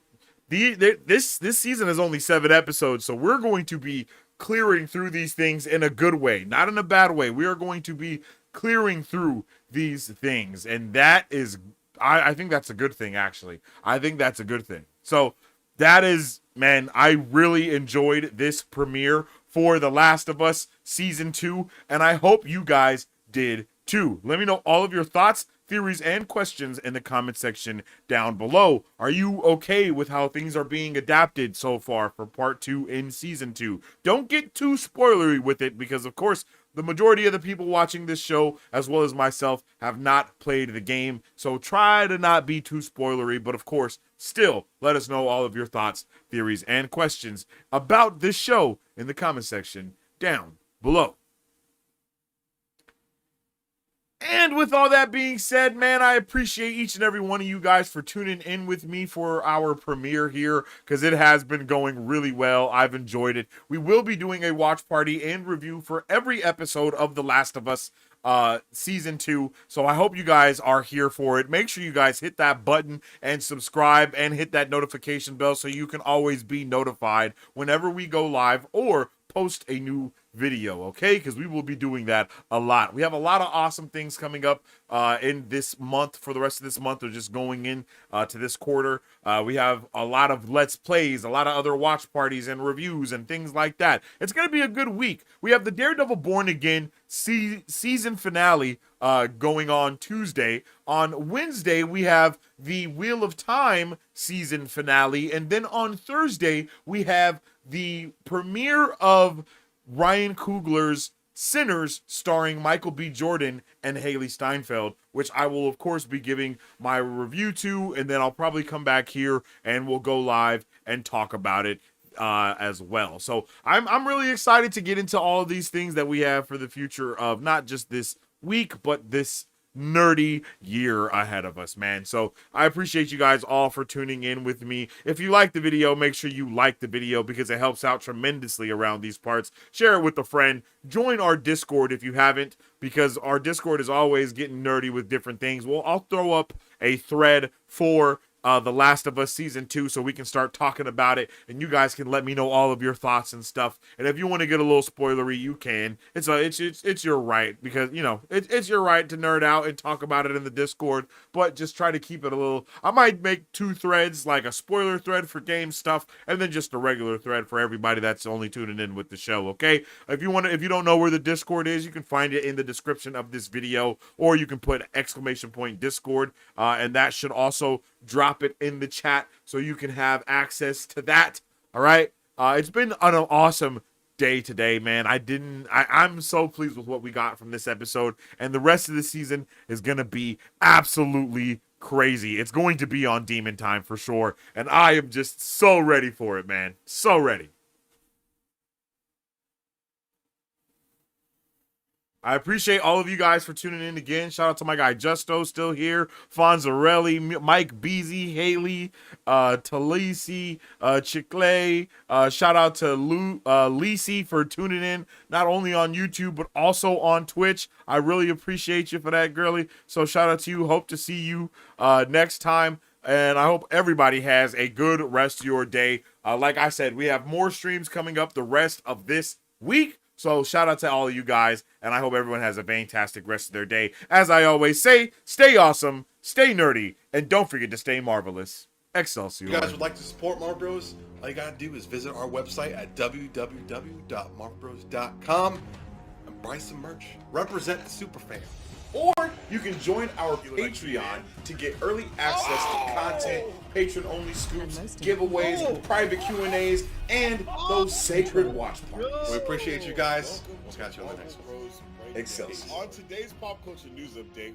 This season is only 7 episodes, so we're going to be clearing through these things in a good way, not in a bad way. We are going to be clearing through these things, and that is, I think that's a good thing, actually. I think that's a good thing. So that is, man, I really enjoyed this premiere for The Last of Us Season 2, and I hope you guys did too. Let me know all of your thoughts, theories, and questions in the comment section down below. Are you okay with how things are being adapted so far for part 2 in season 2? Don't get too spoilery with it because, of course, the majority of the people watching this show, as well as myself, have not played the game. So try to not be too spoilery, but of course, still let us know all of your thoughts, theories, and questions about this show in the comment section down below. And with all that being said, man, I appreciate each and every one of you guys for tuning in with me for our premiere here, because it has been going really well. I've enjoyed it. We will be doing a watch party and review for every episode of The Last of Us Season 2, so I hope you guys are here for it. Make sure you guys hit that button and subscribe and hit that notification bell so you can always be notified whenever we go live or post a new video, okay? Because we will be doing that a lot. We have a lot of awesome things coming up in this month, for the rest of this month, or just going in to this quarter. We have a lot of Let's Plays, a lot of other watch parties and reviews and things like that. It's going to be a good week. We have the Daredevil Born Again season finale going on Tuesday. On Wednesday, we have the Wheel of Time season finale. And then on Thursday, we have the premiere of Ryan Coogler's Sinners, starring Michael B. Jordan and Haley Steinfeld, which I will, of course, be giving my review to, and then I'll probably come back here and we'll go live and talk about it. as well. So I'm really excited to get into all of these things that we have for the future of not just this week, but this nerdy year ahead of us, man. So I appreciate you guys all for tuning in with me. If you like the video, make sure you like the video because it helps out tremendously around these parts. Share it with a friend. Join our Discord if you haven't, because our Discord is always getting nerdy with different things. Well, I'll throw up a thread for The Last of Us Season 2 so we can start talking about it, and you guys can let me know all of your thoughts and stuff. And if you want to get a little spoilery, you can. It's your right, because, you know, it's your right to nerd out and talk about it in the Discord, but just try to keep it a little... I might make 2 threads, like a spoiler thread for game stuff, and then just a regular thread for everybody that's only tuning in with the show, okay? If you don't know where the Discord is, you can find it in the description of this video, or you can put !Discord, and that should also drop it in the chat so you can have access to that. All right. It's been an awesome day today, man. I'm so pleased with what we got from this episode, and the rest of the season is gonna be absolutely crazy. It's going to be on Demon Time for sure, and I am just so ready for it, man. So ready. I appreciate all of you guys for tuning in again. Shout out to my guy Justo, still here. Fonzarelli, Mike Beasy, Haley, Talisi, Chicle. Shout out to Lisi for tuning in, not only on YouTube, but also on Twitch. I really appreciate you for that, girly. So shout out to you. Hope to see you next time. And I hope everybody has a good rest of your day. Like I said, we have more streams coming up the rest of this week. So shout out to all of you guys, and I hope everyone has a fantastic rest of their day. As I always say, stay awesome, stay nerdy, and don't forget to stay marvelous. Excelsior. If you guys would like to support Marv Bros, all you gotta do is visit our website at www.marvbros.com and buy some merch. Represent the superfan. Or you can join our Patreon to get early access to content, patron-only scoops, giveaways, private Q&As, and those sacred watch parties. We appreciate you guys. We'll catch you on the next one. Excelsior. On today's pop culture news update.